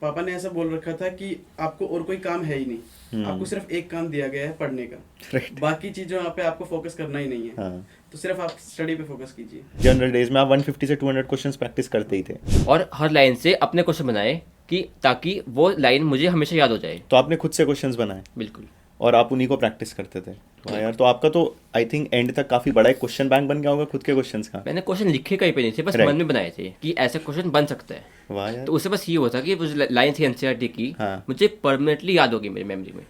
पापा ने ऐसा बोल रखा था कि आपको और कोई काम है ही नहीं, आपको सिर्फ एक काम दिया गया है पढ़ने का। राइट। बाकी चीजों पे आपको फोकस करना ही नहीं है। हाँ, तो सिर्फ आप स्टडी पे फोकस कीजिए। जनरल डेज में आप 150 से 200 क्वेश्चंस प्रैक्टिस करते ही थे। और हर लाइन से अपने क्वेश्चन बनाए कि ताकि वो लाइन मुझे हमेशा याद हो जाए। तो आपने खुद से क्वेश्चंस बनाए बिल्कुल। और आप उन्हीं को प्रैक्टिस करते थे। वाह यार, तो आपका तो आई थिंक एंड तक काफी बड़ा एक क्वेश्चन बैंक बन गया होगा खुद के क्वेश्चंस का। मैंने क्वेश्चन लिखे कहीं पे नहीं थे, बस Right. मन में बनाए थे कि ऐसा क्वेश्चन बन सकता है। वाह यार। तो उससे बस ये होता कि वो लाइन थी एनसीईआरटी की, हाँ। मुझे परमानेंटली याद होगी मेरी मेमोरी में।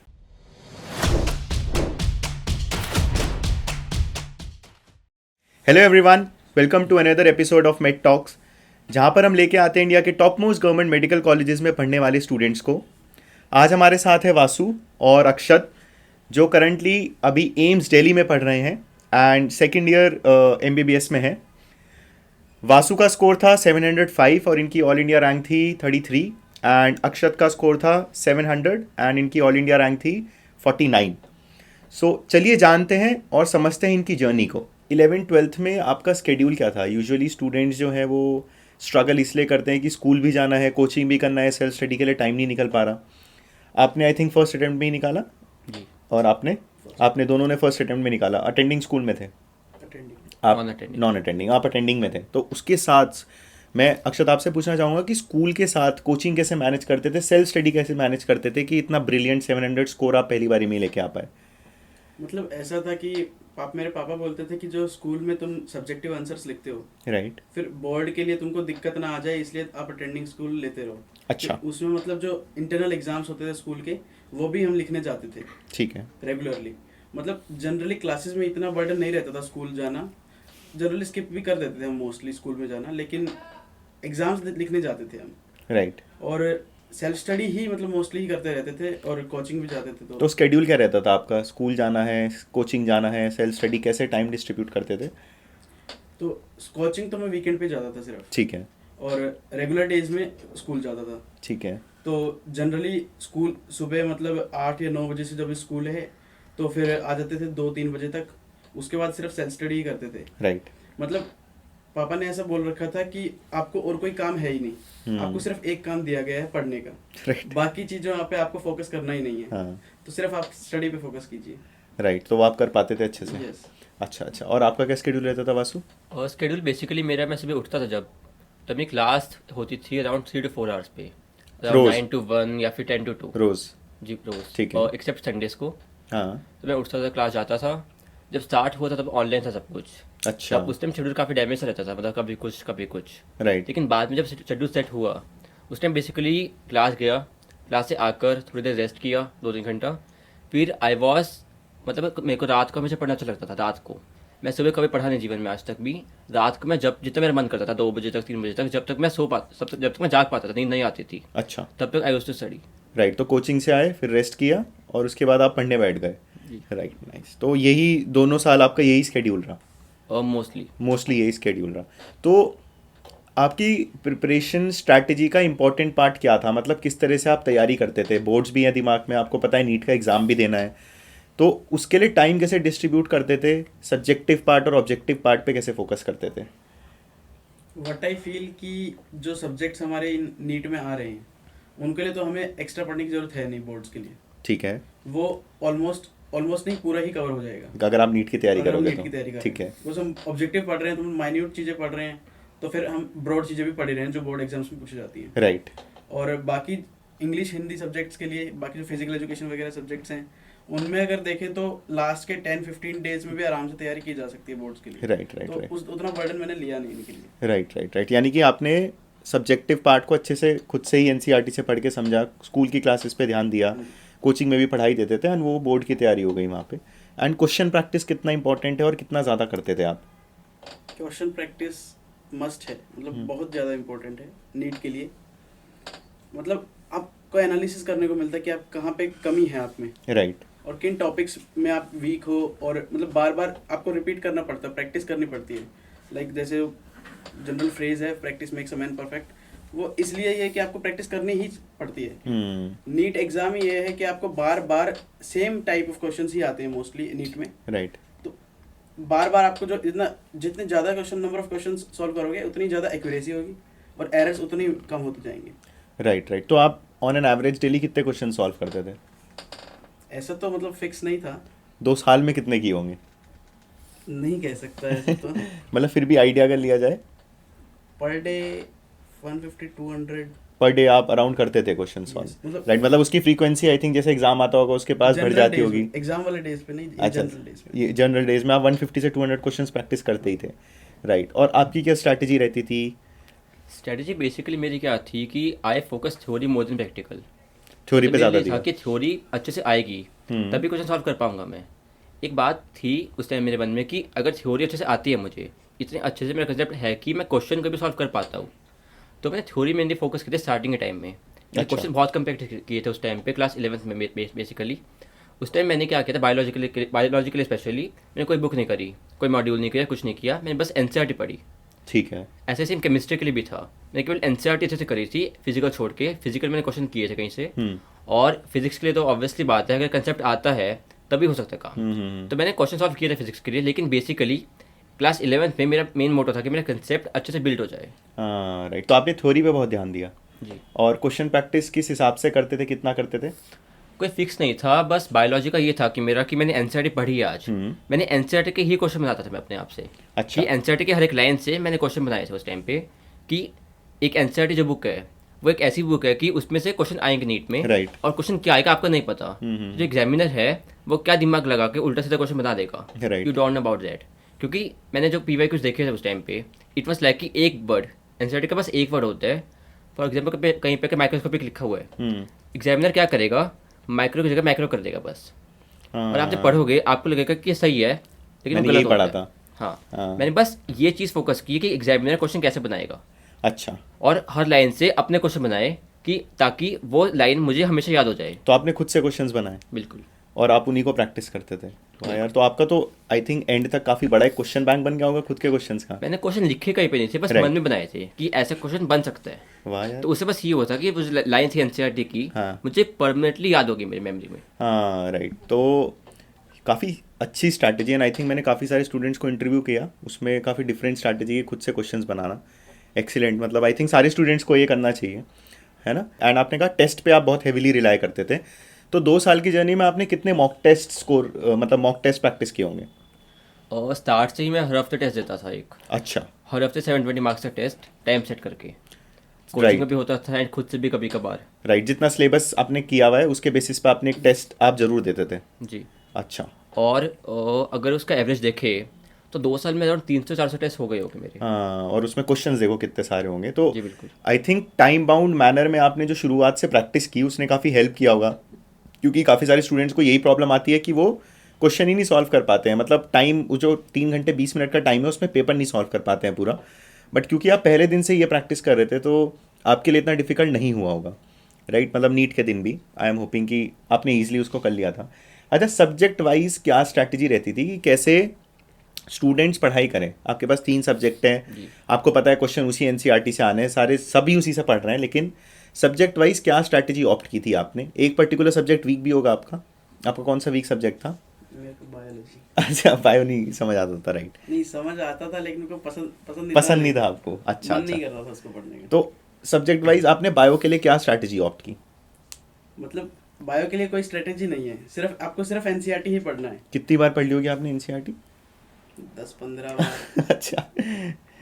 Hello everyone, welcome to another episode of Med Talks, जहाँ पर हम लेके आते हैं इंडिया के top most government medical colleges में पढ़ने वाले स्टूडेंट्स को। आज हमारे साथ है वासु और अक्षत, जो करंटली अभी एम्स दिल्ली में पढ़ रहे हैं एंड सेकेंड ईयर MBBS में है। वासु का स्कोर था 705 और इनकी ऑल इंडिया रैंक थी 33 एंड अक्षत का स्कोर था 700 एंड इनकी ऑल इंडिया रैंक थी 49। सो चलिए जानते हैं और समझते हैं इनकी जर्नी को। 11th-12th में आपका स्केड्यूल क्या था? यूजुअली स्टूडेंट्स जो हैं वो स्ट्रगल इसलिए करते हैं कि स्कूल भी जाना है, कोचिंग भी करना है, सेल्फ स्टडी के लिए टाइम नहीं निकल पा रहा। आपने आई थिंक फर्स्ट अटेम्प्ट में ही निकाला जी। और आपने दोनों ने फर्स्ट अटेम्प्ट में निकाला। अटेंडिंग स्कूल में थे अटेंडिंग। आप? Non-attending। नॉन अटेंडिंग, आप अटेंडिंग में थे। तो उसके साथ मैं अक्षत आपसे पूछना चाहूँगा कि स्कूल के साथ कोचिंग कैसे मैनेज करते थे, सेल्फ स्टडी कैसे मैनेज करते थे कि इतना ब्रिलियंट 700 स्कोर आप पहली बारी में लेके आ पाए? मतलब ऐसा था कि मेरे पापा बोलते थे कि जो स्कूल में तुम सब्जेक्टिव आंसर्स लिखते हो, राइट। फिर बोर्ड के लिए तुमको दिक्कत ना आ जाए, इसलिए आप अटेंडिंग स्कूल लेते रहो। अच्छा। फिर उसमें मतलब जो इंटरनल एग्जाम्स होते थे स्कूल के, वो भी हम लिखने जाते थे ठीक है। रेगुलरली। मतलब जनरली क्लासेस में इतना बर्डन नहीं रहता था स्कूल जाना, जनरली स्किप भी कर देते थे हम मोस्टली स्कूल में जाना, लेकिन एग्जाम्स लिखने जाते थे हम। राइट। और सेल्फ स्टडी ही मतलब मोस्टली ही करते रहते थे और कोचिंग भी जाते थे। तो स्केड्यूल क्या रहता था आपका? स्कूल जाना है, कोचिंग जाना है, सेल्फ स्टडी, कैसे टाइम डिस्ट्रीब्यूट करते थे? तो कोचिंग तो मैं वीकेंड पे जाता था सिर्फ, ठीक है। और रेगुलर डेज में स्कूल जाता था। ठीक है। तो जनरली स्कूल सुबह मतलब 8 या 9 बजे से जब स्कूल है तो फिर आ जाते थे 2-3 बजे तक। उसके बाद सिर्फ सेल्फ स्टडी ही करते थे। राइट। मतलब पापा ने ऐसा बोल रखा था कि आपको और कोई काम है ही नहीं, आपको सिर्फ एक काम दिया गया है पढ़ने का। राइट। बाकी चीज़ों पे आपको फोकस करना ही नहीं है। हाँ। तो सिर्फ आप स्टडी पे फोकस कीजिए। राइट, तो वो आप कर पाते थे अच्छे से? यस। अच्छा अच्छा। और आपका क्या स्केड्यूल रहता था वासु? और स्केड्यूल बेसिकली मेरा, मैं सुबह उठता था तब मेरी क्लास होती थी अराउंड 3 to 4 आवर्स पे, रोज? 9 to 1 या फिर 10 to 2। रोज? जी रोज। ठीक है। और एक्सेप्ट संडेज को। हाँ। तो मैं उठता था, क्लास जाता था। जब स्टार्ट हुआ था तब ऑनलाइन था सब कुछ। अच्छा। तब उस टाइम शेड्यूल काफ़ी डैमेज सा रहता था, मतलब कभी कुछ कभी कुछ। राइट। लेकिन बाद में जब शेड्यूल सेट हुआ, उस टाइम बेसिकली क्लास गया, क्लास से आकर थोड़ी देर रेस्ट किया 2-3 घंटा, फिर आई वॉज, मतलब मेरे को रात को हमेशा पढ़ना अच्छा लगता था। रात को मैं सुबह कभी पढ़ा नहीं जीवन में आज तक भी। रात को मैं जब जितना मेरा मन करता था 2 बजे तक 3 बजे तक, जब तक मैं जब तक मैं जाग पाता था, नींद नहीं आती थी, अच्छा। तब तक I used to study. Right, तो कोचिंग से आए, फिर रेस्ट किया और उसके बाद आप पढ़ने बैठ गए। Right, nice. तो यही दोनों साल आपका यही स्केड्यूल रहा? और मोस्टली यही स्केड्यूल रहा। तो आपकी प्रिपरेशन स्ट्रैटेजी का इंपॉर्टेंट पार्ट क्या था? मतलब किस तरह से आप तैयारी करते थे? बोर्ड्स भी हैं दिमाग में, आपको पता है नीट का एग्ज़ाम भी देना है, तो उसके लिए टाइम कैसे डिस्ट्रीब्यूट करते थे? सब्जेक्टिव पार्ट और ऑब्जेक्टिव पार्ट पे कैसे फोकस करते थे? व्हाट आई फील कि जो सब्जेक्ट्स हमारे नीट में आ रहे हैं उनके लिए तो हमें एक्स्ट्रा पढ़ने की जरूरत है नहीं बोर्ड्स के लिए। ठीक है। वो ऑलमोस्ट नहीं, पूरा ही कवर हो जाएगा अगर आप नीट की तैयारी अगर हम करोगे नीट की तैयारी तो कर ठीक रहे है। हैं। बस हम ऑब्जेक्टिव पढ़ रहे हैं तो हम माइन्यूट चीज़ें पढ़ रहे हैं, तो फिर हम ब्रॉड चीज़ें भी पढ़ ही रहे हैं जो बोर्ड एग्जाम्स में पूछी जाती हैं। राइट। और बाकी इंग्लिश हिंदी सब्जेक्ट्स के लिए, बाकी जो फिजिकल एजुकेशन वगैरह सब्जेक्ट्स हैं, उनमें अगर देखें तो लास्ट के 10-15 डेज में भी आराम से तैयारी की जा सकती है बोर्ड्स के लिए। राइट राइट तो राइट उतना बर्डन मैंने लिया नहीं इनके लिए। Right right right. यानी कि आपने सब्जेक्टिव पार्ट को अच्छे से खुद से ही एनसीईआरटी से पढ़ के समझा, स्कूल की क्लासेस पे ध्यान दिया, कोचिंग में भी पढ़ाई देते थे एंड वो बोर्ड की तैयारी हो गई वहाँ पे। एंड क्वेश्चन प्रैक्टिस कितना इंपॉर्टेंट है और कितना ज़्यादा करते थे आप? क्वेश्चन प्रैक्टिस मस्ट है, मतलब बहुत ज़्यादा इंपॉर्टेंट है नीट के लिए। मतलब आपको एनालिसिस करने को मिलता है कि आप कहाँ पे कमी है आप में, राइट। और किन टॉपिक्स में आप वीक हो, और मतलब बार बार आपको रिपीट करना पड़ता है, प्रैक्टिस करनी पड़ती है। लाइक जैसे जनरल फ्रेज है, practice makes a man perfect, वो इसलिए ये है कि आपको प्रैक्टिस करनी ही पड़ती है। नीट एग्जाम ही ये है कि आपको बार बार सेम टाइप ऑफ क्वेश्चंस ही आते हैं मोस्टली नीट में। राइट। तो बार बार आपको जो जितने ज़्यादा नंबर ऑफ क्वेश्चन सॉल्व करोगे उतनी ज़्यादा एक्यूरेसी होगी और एरर्स उतनी कम होते जाएंगे। Right right. तो आप ऑन एन एवरेज डेली कितने क्वेश्चन सॉल्व करते थे? ऐसा तो मतलब फिक्स नहीं था, 2 साल में कितने किए होंगे? नहीं कह सकता ऐसा तो। मतलब फिर भी आइडिया अगर लिया जाए, पर डे 150-200 पर डे आप अराउंड करते थे क्वेश्चन सॉल्व? Yes, मतलब- राइट, मतलब उसकी फ्रीक्वेंसी आई थिंक जैसे एग्जाम आता होगा उसके पास बढ़ जाती होगी। एग्जाम वाले डेज पे नहीं, अच्छा, जनरल डेज पे। ये जनरल डेज में आप 150 से 200 क्वेश्चंस प्रैक्टिस करते ही थे। राइट, और आपकी क्या स्ट्रैटेजी रहती थी? स्ट्रेटजी बेसिकली मेरी क्या थी कि I focus theory more than practical. Theory पे ज़्यादा था दिया? कि थ्योरी अच्छे से आएगी तभी क्वेश्चन सॉल्व कर पाऊंगा मैं। एक बात थी उस टाइम मेरे मन में कि अगर थ्योरी अच्छे से आती है, मुझे इतने अच्छे से मेरा कंसेप्ट है कि मैं क्वेश्चन को भी सॉल्व कर पाता हूँ, तो मैंने थ्योरी मेनली फोकस किया स्टार्टिंग के टाइम में। मैंने अच्छा। क्वेश्चन बहुत कम्पैक्ट किए थे उस टाइम पे, क्लास 11th में बेसिकली। उस टाइम मैंने क्या किया था, बायोलॉजिकली स्पेशली मैंने कोई बुक नहीं करी, कोई मॉड्यूल नहीं किया, कुछ नहीं किया, मैंने बस एनसीईआरटी पढ़ी। ठीक है। ऐसे सेम केमिस्ट्री के लिए भी था, मैंने केवल एनसीईआरटी अच्छे से करी थी, फिजिकल छोड़ के। फिजिकल मैंने क्वेश्चन किए थे कहीं से, और फिजिक्स के लिए तो ऑब्वियसली बात है अगर कंसेप्ट आता है तभी हो सकता है काम। तो मैंने क्वेश्चन सॉल्व किए थे फिजिक्स के लिए, लेकिन बेसिकली क्लास 11th में मेरा मेन मोटो था कि मेरा कंसेप्ट अच्छे से बिल्ड हो जाए। हाँ राइट, तो आपने थ्योरी पे बहुत ध्यान दिया। जी, और क्वेश्चन प्रैक्टिस किस हिसाब से करते थे, कितना करते थे? कोई फिक्स नहीं था, बस बायोलॉजी का ये था कि मेरा कि मैंने एनसीईआरटी पढ़ी है आज, मैंने एनसीईआरटी के ही क्वेश्चन बनाता था मैं अपने आप से। अच्छा। कि एनसीईआरटी के हर एक लाइन से मैंने क्वेश्चन बनाए थे उस टाइम पे, कि एक एनसीईआरटी जो बुक है वो एक ऐसी बुक है कि उसमें से क्वेश्चन आएंगे नीट में, Right. और क्वेश्चन क्या आएगा आपको नहीं पता। जो एग्जामिनर है वो क्या दिमाग लगा के उल्टा सीधा क्वेश्चन बना देगा, Right. You don't know about that. क्योंकि मैंने जो पीवाई कुछ देखे थे उस टाइम पे, इट वॉज लाइक कि एक वर्ड, एनसीईआरटी के पास एक वर्ड होता है। फॉर एग्जाम्पल कहीं पे माइक्रोस्कोपिक लिखा हुआ है, एग्जामिनर क्या करेगा, माइक्रो की जगह माइक्रो कर देगा बस। हाँ, और आप जब पढ़ोगे आपको लगेगा कि ये सही है, लेकिन वो मैंने गलत यही पढ़ा होता है। हाँ। हाँ, मैंने बस ये चीज़ फोकस की कि एग्जामिनर क्वेश्चन कैसे बनाएगा, अच्छा, और हर लाइन से अपने क्वेश्चन बनाए कि ताकि वो लाइन मुझे हमेशा याद हो जाए। तो आपने खुद से क्वेश्चंस बनाए बिल्कुल। और आप उन्हीं को प्रैक्टिस करते थे? वाह यार, तो आपका तो आई थिंक एंड तक काफ़ी बड़ा एक क्वेश्चन बैंक बन गया होगा खुद के क्वेश्चंस का। मैंने क्वेश्चन लिखे कहीं पे नहीं थे, बस Right. मन में बनाए थे कि ऐसा क्वेश्चन बन सकता है। वाह यार। तो उससे बस ये होता कि वो लाइन थी एनसीईआरटी की, हाँ। मुझे परमानेंटली याद होगी मेरी मेमोरी में। हाँ राइट, तो काफ़ी अच्छी स्ट्रैटेजी एंड आई थिंक मैंने काफ़ी सारे स्टूडेंट्स को इंटरव्यू किया, उसमें काफ़ी डिफरेंट स्ट्रैटेजी है खुद से क्वेश्चंस बनाना। एक्सीलेंट, मतलब आई थिंक सारे स्टूडेंट्स को ये करना चाहिए, है ना। एंड आपने कहा टेस्ट पे आप बहुत हेविली रिलाई करते थे, तो 2 साल की जर्नी में आपने कितने मॉक टेस्ट स्कोर, मतलब मॉक टेस्ट प्रैक्टिस किए होंगे? और स्टार्ट से ही मैं हर हफ्ते टेस्ट देता था एक, अच्छा। हर हफ्ते 720 मार्क्स का टेस्ट टाइम सेट करके। Coaching Right. में भी होता था एंड खुद से भी कभी कभार। राइट, जितना सिलेबस आपने किया हुआ है उसके बेसिस पे आपने एक टेस्ट आप जरूर देते थे? जी। अच्छा। और अगर उसका एवरेज देखे तो 2 साल में अराउंड 300-400 टेस्ट हो गए होंगे मेरे। हाँ, और उसमें क्वेश्चंस देखो कितने सारे होंगे। तो जी बिल्कुल। I think time bound manner में आपने जो शुरुआत से प्रैक्टिस की उसने काफ़ी हेल्प किया होगा, क्योंकि काफ़ी सारे स्टूडेंट्स को यही प्रॉब्लम आती है कि वो क्वेश्चन ही नहीं सॉल्व कर पाते हैं। मतलब टाइम, वो जो 3 घंटे 20 मिनट का टाइम है उसमें पेपर नहीं सॉल्व कर पाते हैं पूरा। बट क्योंकि आप पहले दिन से ये प्रैक्टिस कर रहे थे तो आपके लिए इतना डिफिकल्ट नहीं हुआ होगा, राइट। मतलब नीट के दिन भी आई एम होपिंग कि आपने ईजिली उसको कर लिया था। अच्छा, सब्जेक्ट वाइज क्या स्ट्रैटेजी रहती थी कि कैसे स्टूडेंट्स पढ़ाई करें? आपके पास 3 सब्जेक्ट हैं, आपको पता है क्वेश्चन उसी एनसीईआरटी से आने हैं, सारे सभी उसी से पढ़ रहे हैं, लेकिन सब्जेक्ट वाइज क्या स्ट्रैटेजी ऑप्ट की थी आपने? एक पर्टिकुलर सब्जेक्ट वीक भी होगा आपका कौन सा वीक सब्जेक्ट था? मेरे को बायोलॉजी। अच्छा, बायो नहीं समझ आता था, राइट। नहीं समझ आता था, लेकिन मेरे को पसंद पसंद नहीं था आपको? अच्छा मन नहीं अच्छा। कर रहा था उसको पढ़ने का। तो सब्जेक्ट वाइज आपने बायो के लिए क्या स्ट्रैटेजी ऑप्ट की? मतलब बायो के लिए कोई स्ट्रेटेजी नहीं है, सिर्फ एनसीईआरटी ही पढ़ना है। कितनी बार पढ़ ली होगी आपने एनसीईआरटी? 10-15 बार अच्छा।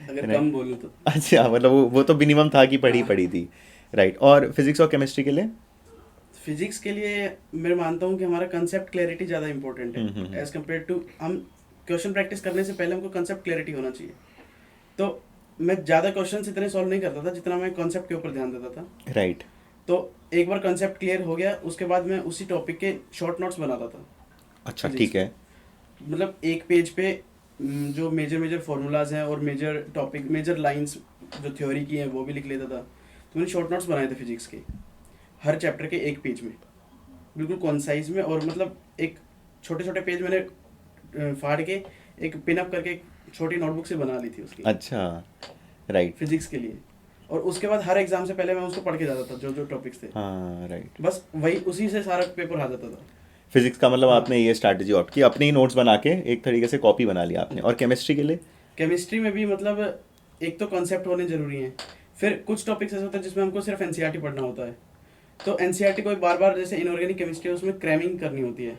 अगर Right. कम बोलूँ तो। अच्छा, मतलब वो तो मिनिमम था कि पढ़ी थी, राइट। और फिजिक्स और केमिस्ट्री के लिए? फिजिक्स के लिए मैं मानता हूँ कि हमारा कंसेप्ट क्लैरिटी ज़्यादा इंपॉर्टेंट है एज कम्पेयर टू, हम क्वेश्चन प्रैक्टिस करने से पहले हमको कंसेप्ट क्लैरिटी होना चाहिए। तो मैं ज़्यादा क्वेश्चन इतने सॉल्व नहीं करता था जितना मैं कॉन्सेप्ट के ऊपर ध्यान देता था, राइट। तो एक बार कंसेप्ट क्लियर हो गया उसके बाद मैं उसी टॉपिक के शॉर्ट नोट्स बनाता था। अच्छा, ठीक है। मतलब एक पेज पे जो मेजर फार्मूलाज हैं और मेजर लाइंस जो थ्योरी की हैं वो भी लिख लेता था। तो मैंने शॉर्ट नोट्स बनाए थे फिजिक्स के, हर चैप्टर के एक पेज में, बिल्कुल कॉन्साइज में। और मतलब एक छोटे पेज मैंने फाड़ के एक पिन अप करके एक छोटी नोटबुक से बना ली थी उसकी। अच्छा, राइट। फिजिक्स के लिए। और उसके बाद हर एग्जाम से पहले मैं उसको पढ़ के जाता था, जो टॉपिक्स थे। हाँ, राइट। बस वही उसी से सारा पेपर आ जाता था। फिजिक्स का मतलब आपने ये स्ट्रैटेजी ऑप्ट की, अपने ही नोट्स बना के एक तरीके से कॉपी बना लिया आपने। और केमिस्ट्री के लिए? केमिस्ट्री में भी मतलब एक तो कॉन्सेप्ट होने जरूरी हैं, फिर कुछ टॉपिक्स ऐसे होते हैं जिसमें हमको सिर्फ एनसीईआरटी पढ़ना होता है, तो एनसीईआरटी को बार बार जैसे इनऑर्गेनिक केमिस्ट्री है उसमें क्रैमिंग करनी होती है,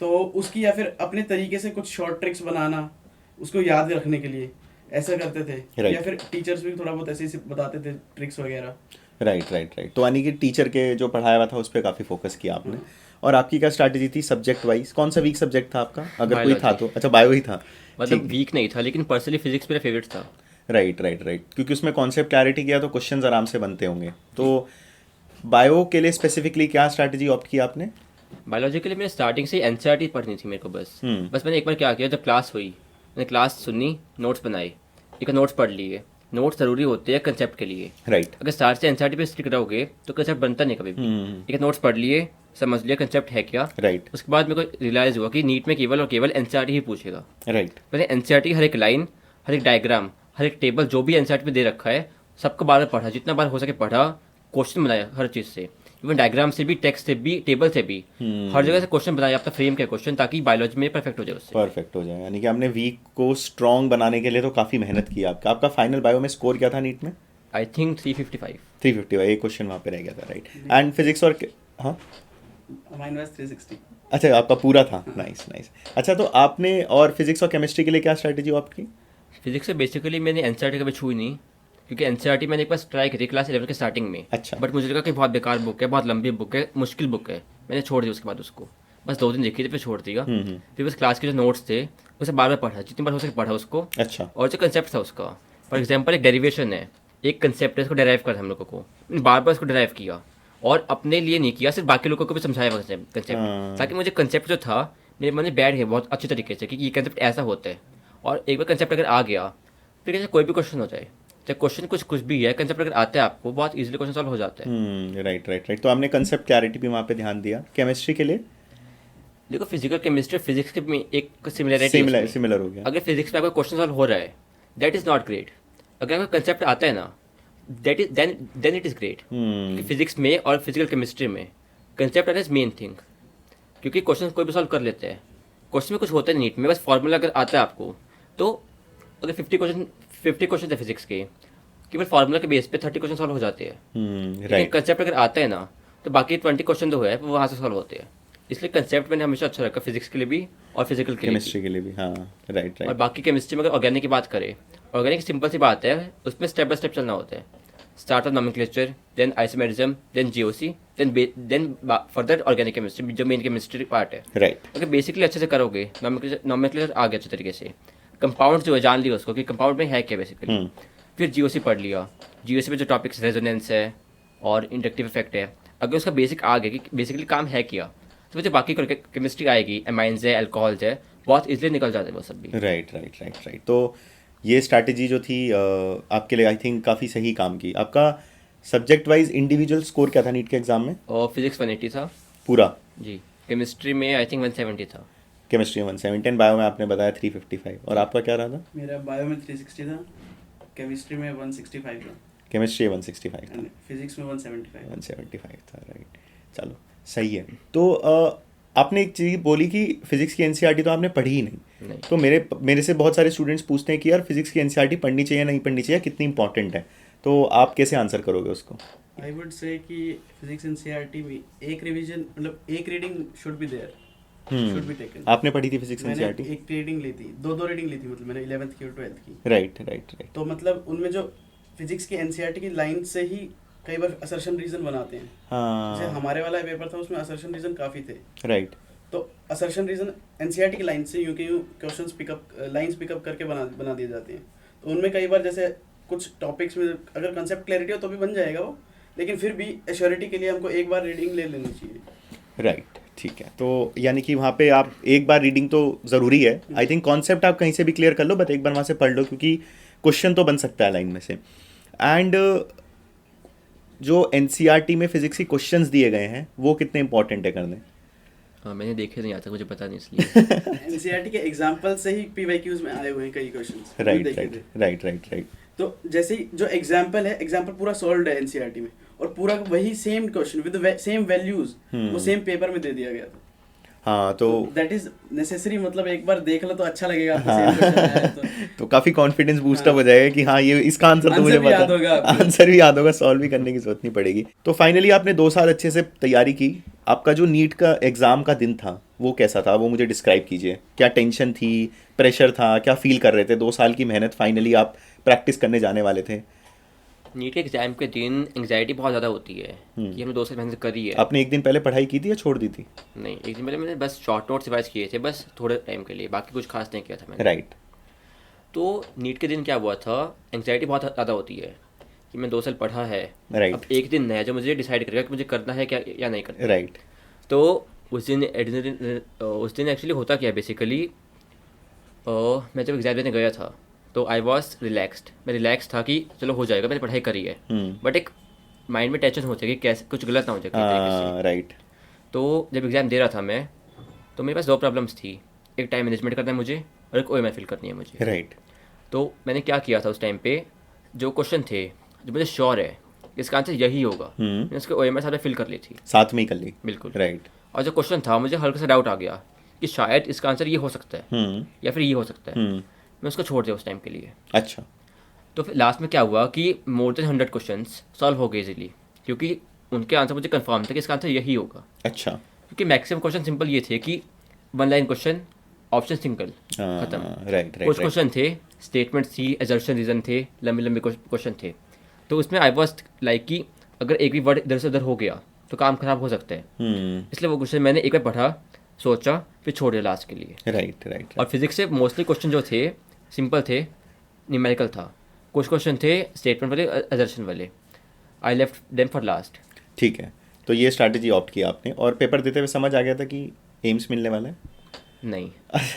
तो उसकी या फिर अपने तरीके से कुछ शॉर्ट ट्रिक्स बनाना उसको याद रखने के लिए ऐसा करते थे। Right. या फिर टीचर्स भी थोड़ा बहुत ऐसे ही बताते थे ट्रिक्स वगैरह। राइट। तो यानी कि टीचर के जो पढ़ाया हुआ था उस पर काफ़ी फोकस किया आपने। और आपकी क्या स्ट्रैटेजी थी सब्जेक्ट वाइज? कौन सा वीक सब्जेक्ट था आपका, अगर कोई था Biology. तो? अच्छा, बायो ही था। मतलब वीक नहीं था, लेकिन पर्सनली फिजिक्स मेरा फेवरेट था। राइट, क्योंकि उसमें कॉन्सेप्ट क्लैरिटी किया तो क्वेश्चंस आराम से बनते होंगे। तो बायो के लिए स्पेसिफिकली क्या स्ट्रैटेजी ऑप्ट की आपने? बायोलॉजी के लिए मैंने स्टार्टिंग से एनसीईआरटी पढ़नी थी मेरे को बस। बस मैंने एक बार क्या किया, जब क्लास हुई मैंने क्लास सुनी, नोट्स बनाए, एक नोट्स पढ़ लिए। नोट्स ज़रूरी होते हैं कंसेप्ट के लिए। राइट। अगर स्टार्ट से एनसीईआरटी पे स्टिक रहोगे तो कंसेप्ट बनता नहीं कभी भी। एक नोट्स पढ़ लिए, समझ लिया कंसेप्ट है क्या। राइट। उसके बाद मेरे को रियलाइज़ हुआ कि नीट में केवल और केवल एनसीईआरटी ही पूछेगा। राइट। मैंने एनसीईआरटी हर एक लाइन, हर एक डायग्राम, हर एक टेबल जो भी एनसीईआरटी पे दे रखा है सबको बार बार पढ़ा, जितना बार हो सके पढ़ा, क्वेश्चन बनाया हर चीज़ से, इवन डायग्राम से भी, टेक्स्ट से भी, टेबल से भी, हर जगह से क्वेश्चन बनाया अपना फ्रेम के क्वेश्चन, ताकि बायोलॉजी में परफेक्ट हो जाए उससे। परफेक्ट हो जाए। यानी कि आपने वीक को स्ट्रॉन्ग बनाने के लिए तो काफ़ी मेहनत की। आपका फाइनल बायो में स्कोर क्या था नीट में? I think 355। 350, एक क्वेश्चन वहाँ पे रह गया था। राइट। एंड फिजिक्स और हाँ, माइन वाज 360। अच्छा आपका पूरा था। नाइस। अच्छा, तो आपने और फिजिक्स और केमिस्ट्री के लिए क्या स्ट्रैटेजी ऑप्ट की? फिजिक्स से बेसिकली मैंने एनसीईआरटी कभी छुई नहीं, क्योंकि एनसीईआरटी मैंने एक बार ट्राई की थी क्लास 11 के स्टार्टिंग में। अच्छा। बट मुझे लगा कि बहुत बेकार बुक है, बहुत लंबी बुक है, मुश्किल बुक है, मैंने छोड़ दिया उसके बाद उसको। बस 2 दिन देखी थी, फिर छोड़ दिया। फिर बस क्लास के जो नोट्स थे उसे बार बार पढ़ा, जितनी बार हो सके पढ़ा उसको। अच्छा। और जो कंसेप्ट था उसका, फॉर एग्जाम्पल एक डेरिवेशन है, एक कंसेप्ट है, उसको डेराइव कर हम लोगों को, बार बार उसको डेराइव किया, और अपने लिए नहीं किया, सिर्फ बाकी लोगों को भी समझाया कंसेप्ट, ताकि मुझे कंसेप्ट जो था मेरे मन में बैठ गया बहुत अच्छी तरीके से कि ये कंसेप्ट ऐसा होता है। और एक बार कंसेप्ट अगर आ गया, फिर कैसे कोई भी क्वेश्चन हो जाए, चाहे क्वेश्चन कुछ भी है, कंसेप्ट अगर आता है आपको, बहुत इजीली क्वेश्चन सॉल्व हो जाता है। राइट। तो आपने कंसेप्ट क्लैरिटी भी वहाँ पे ध्यान दिया। केमिस्ट्री के लिए देखो, फिजिकल केमिस्ट्री फिजिक्स के में एक सिमिलरिटी सिमिलर हो गया। अगर फिजिक्स में आपका क्वेश्चन सॉल्व हो रहा है, दैट इज नॉट ग्रेट। अगर आपका कंसेप्ट आता है ना, that is then it is great. Physics में और फिजिकल केमिस्ट्री में कंसेप्ट आना इज मेन थिंग, क्योंकि क्वेश्चन कोई भी सॉल्व कर लेते हैं। क्वेश्चन में कुछ होता है नीट में, बस फॉर्मूला अगर आता है आपको, तो अगर 50 क्वेश्चन है फिजिक्स के, केवल फार्मूला के बेस पे 30 क्वेश्चन सॉल्व हो जाते हैं। लेकिन कंसेप्ट अगर आता है ना, तो बाकी 20 क्वेश्चन जो है वो वहाँ से सॉल्व होते हैं। इसलिए कंसेप्ट मैंने हमेशा अच्छा रखा, फिजिक्स के लिए भी और फिजिकल के लिए भी। केमिस्ट्री के लिए भी। हाँ, राइट। और बाकी केमिस्ट्री में अगर ऑर्गेनिक की बात करें, ऑर्गेनिक सिंपल सी बात है, उसमें स्टेप बाय स्टेप चलना होता है। Start off nomenclature, then isomerism, then GOC, then further organic chemistry, जो मेन केमिस्ट्री पार्ट है। राइट। अगर बेसिकली अच्छे से करोगे, नोमेनक्लेचर आ गया अच्छे तरीके से, कंपाउंड जो है जान लिया उसको कि कंपाउंड में है क्या बेसिकली। फिर जीओसी पढ़ लिया, जीओसी में जो टॉपिक्स रेजोनेंस है और इंडक्टिव इफेक्ट है, अगर उसका बेसिक आ गया कि बेसिकली काम है क्या, तो मुझे बाकी केमिस्ट्री आएगी, एमाइंस है, अल्कोहल्स है, बहुत इजीली निकल जाते हैं वो सब भी। राइट। तो ये स्ट्रैटेजी जो थी आपके लिए आई थिंक काफ़ी सही काम की। आपका सब्जेक्ट वाइज इंडिविजुअल स्कोर क्या था नीट के एग्जाम में? और फिजिक्स 180 था पूरा जी। केमिस्ट्री में आई थिंक 170 था। केमिस्ट्री में 170, बायो में आपने बताया 355। और आपका क्या रहा था? मेरा बायो में 360 था, केमिस्ट्री में 165 था, केमिस्ट्री 165 था, फिजिक्स में 175 था। राइट, चलो सही है। तो आपने एक चीज़ बोली कि फिजिक्स की एनसीईआरटी तो आपने पढ़ी ही नहीं। तो मेरे से बहुत सारे स्टूडेंट्स पूछते हैं कि यार फिजिक्स की एनसीईआरटी पढ़नी चाहिए नहीं पढ़नी चाहिए, कितनी इंपॉर्टेंट है, तो आप कैसे आंसर करोगे उसको? आई वुड से कि फिजिक्स एनसीईआरटी में एक रिवीजन, मतलब एक reading should be there, should be taken. आपने पढ़ी थी फिजिक्स एनसीईआरटी? एक रीडिंग ली थी, दो रीडिंग ली थी, मतलब मैंने 11th की और 12th की। राइट। तो मतलब उनमें जो फिजिक्स की एनसीईआरटी की लाइन से ही कई बार असर्शन रीजन बनाते हैं। जैसे हमारे वाला पेपर था उसमें असर्शन रीजन काफ़ी थे। राइट। तो असर्शन रीजन एनसीईआरटी की लाइन से यूं के यूं क्वेश्चंस लाइंस पिकअप करके बना दिए जाते हैं। तो उनमें कई बार जैसे कुछ टॉपिक्स में अगर कंसेप्ट क्लैरिटी हो तो भी बन जाएगा वो, लेकिन फिर भी एश्योरिटी के लिए हमको एक बार रीडिंग ले लेनी चाहिए। राइट, ठीक है। तो यानी कि वहाँ पे आप एक बार रीडिंग तो ज़रूरी है। आई थिंक कॉन्सेप्ट आप कहीं से भी क्लियर कर लो, बट एक बार वहाँ से पढ़ लो, क्योंकि क्वेश्चन तो बन सकता है लाइन में से। एंड जो एनसीईआरटी में फिजिक्स के क्वेश्चंस दिए गए हैं वो कितने इंपॉर्टेंट है करने? हाँ, मैंने देखे नहीं, आता मुझे पता नहीं इसलिए। एनसीईआरटी के एग्जांपल से ही पीवाईक्यूज में आए हुए हैं कई क्वेश्चंस। राइट। तो जैसे ही जो एग्जांपल है, एग्जांपल पूरा सॉल्व्ड है एनसीईआरटी में, और पूरा वही same question with same values वो सेम पेपर में दे दिया गया था। हाँ, तो दैट इज नेसेसरी, मतलब एक बार देख लो तो अच्छा लगेगा आपको, सेम क्वेश्चन आया है तो काफ़ी कॉन्फिडेंस बूस्टअप हो जाएगा कि हाँ ये इसका आंसर तो मुझे आंसर भी याद पता होगा आपको। आंसर भी याद होगा, सॉल्व भी करने की जरूरत नहीं पड़ेगी। तो फाइनली आपने 2 साल अच्छे से तैयारी की। आपका जो नीट का एग्ज़ाम का दिन था वो कैसा था, वो मुझे डिस्क्राइब कीजिए। क्या टेंशन थी, प्रेशर था, क्या फील कर रहे थे? 2 साल की मेहनत, फाइनली आप प्रैक्टिस करने जाने वाले थे। नीट के एग्ज़ाम के दिन एंग्जाइटी बहुत ज़्यादा होती है कि हमने 2 साल मेहनत करी है। आपने एक दिन पहले पढ़ाई की थी या छोड़ दी थी? नहीं, एक दिन पहले मैंने बस शॉर्ट नोट्स रिवाइज किए थे, बस थोड़े टाइम के लिए, बाकी कुछ खास नहीं किया था मैंने। राइट। तो नीट के दिन क्या हुआ था, एंग्जाइटी बहुत ज़्यादा होती है कि मैं 2 साल पढ़ा है, Right. अब एक दिन है जो मुझे डिसाइड करेगा कि मुझे करना है क्या या नहीं करना। राइट। तो उस दिन एक्चुअली होता क्या है बेसिकली, मैं जब एग्ज़ाम देने गया था तो आई वॉज रिलैक्सड, मैं रिलैक्स था कि चलो हो जाएगा, मैंने पढ़ाई करी है। बट एक माइंड में टेंशन हो जाएगी कैसे कुछ गलत ना हो जाए किसी तरीके से। राइट। तो जब एग्ज़ाम दे रहा था मैं, तो मेरे पास 2 प्रॉब्लम्स थी, एक टाइम मैनेजमेंट करना है मुझे और एक OMR फिल करनी है मुझे। राइट। तो मैंने क्या किया था उस टाइम पे, जो क्वेश्चन थे जो मुझे श्योर है इसका आंसर यही होगा, मैंने उसके OMR साथ में फिल कर ली थी। साथ में ही कर ली। बिल्कुल। राइट। और जो क्वेश्चन था मुझे हल्का सा डाउट आ गया कि शायद इसका आंसर ये हो सकता है या फिर ये हो सकता है, मैं उसको छोड़ दिया उस टाइम के लिए। अच्छा। तो फिर लास्ट में क्या हुआ कि मोर देन 100 क्वेश्चंस सॉल्व हो गए इजीली, क्योंकि उनके आंसर मुझे कंफर्म था कि इसका आंसर यही होगा। अच्छा। क्योंकि मैक्सिमम क्वेश्चन सिंपल ये थे कि 1 लाइन क्वेश्चन, ऑप्शन सिंगल, खत्म। राइट। कुछ क्वेश्चन थे स्टेटमेंट थी, एजर्शन रीजन थे, लंबे लंबे क्वेश्चन थे। तो उसमें आई वाज लाइक कि अगर एक भी वर्ड इधर से उधर हो गया तो काम खराब हो सकता है, इसलिए वो क्वेश्चन मैंने एक बार पढ़ा, सोचा, फिर छोड़ दिया लास्ट के लिए। राइट। राइट। और फिजिक्स से मोस्टली क्वेश्चन जो थे सिंपल थे, न्यूमेरिकल था, कुछ क्वेश्चन थे स्टेटमेंट वाले, एजर्शन वाले, I left them for last. ठीक है, तो ये स्ट्रैटेजी ऑप्ट किया आपने और पेपर देते हुए समझ आ गया था कि एम्स मिलने वाला है? नहीं,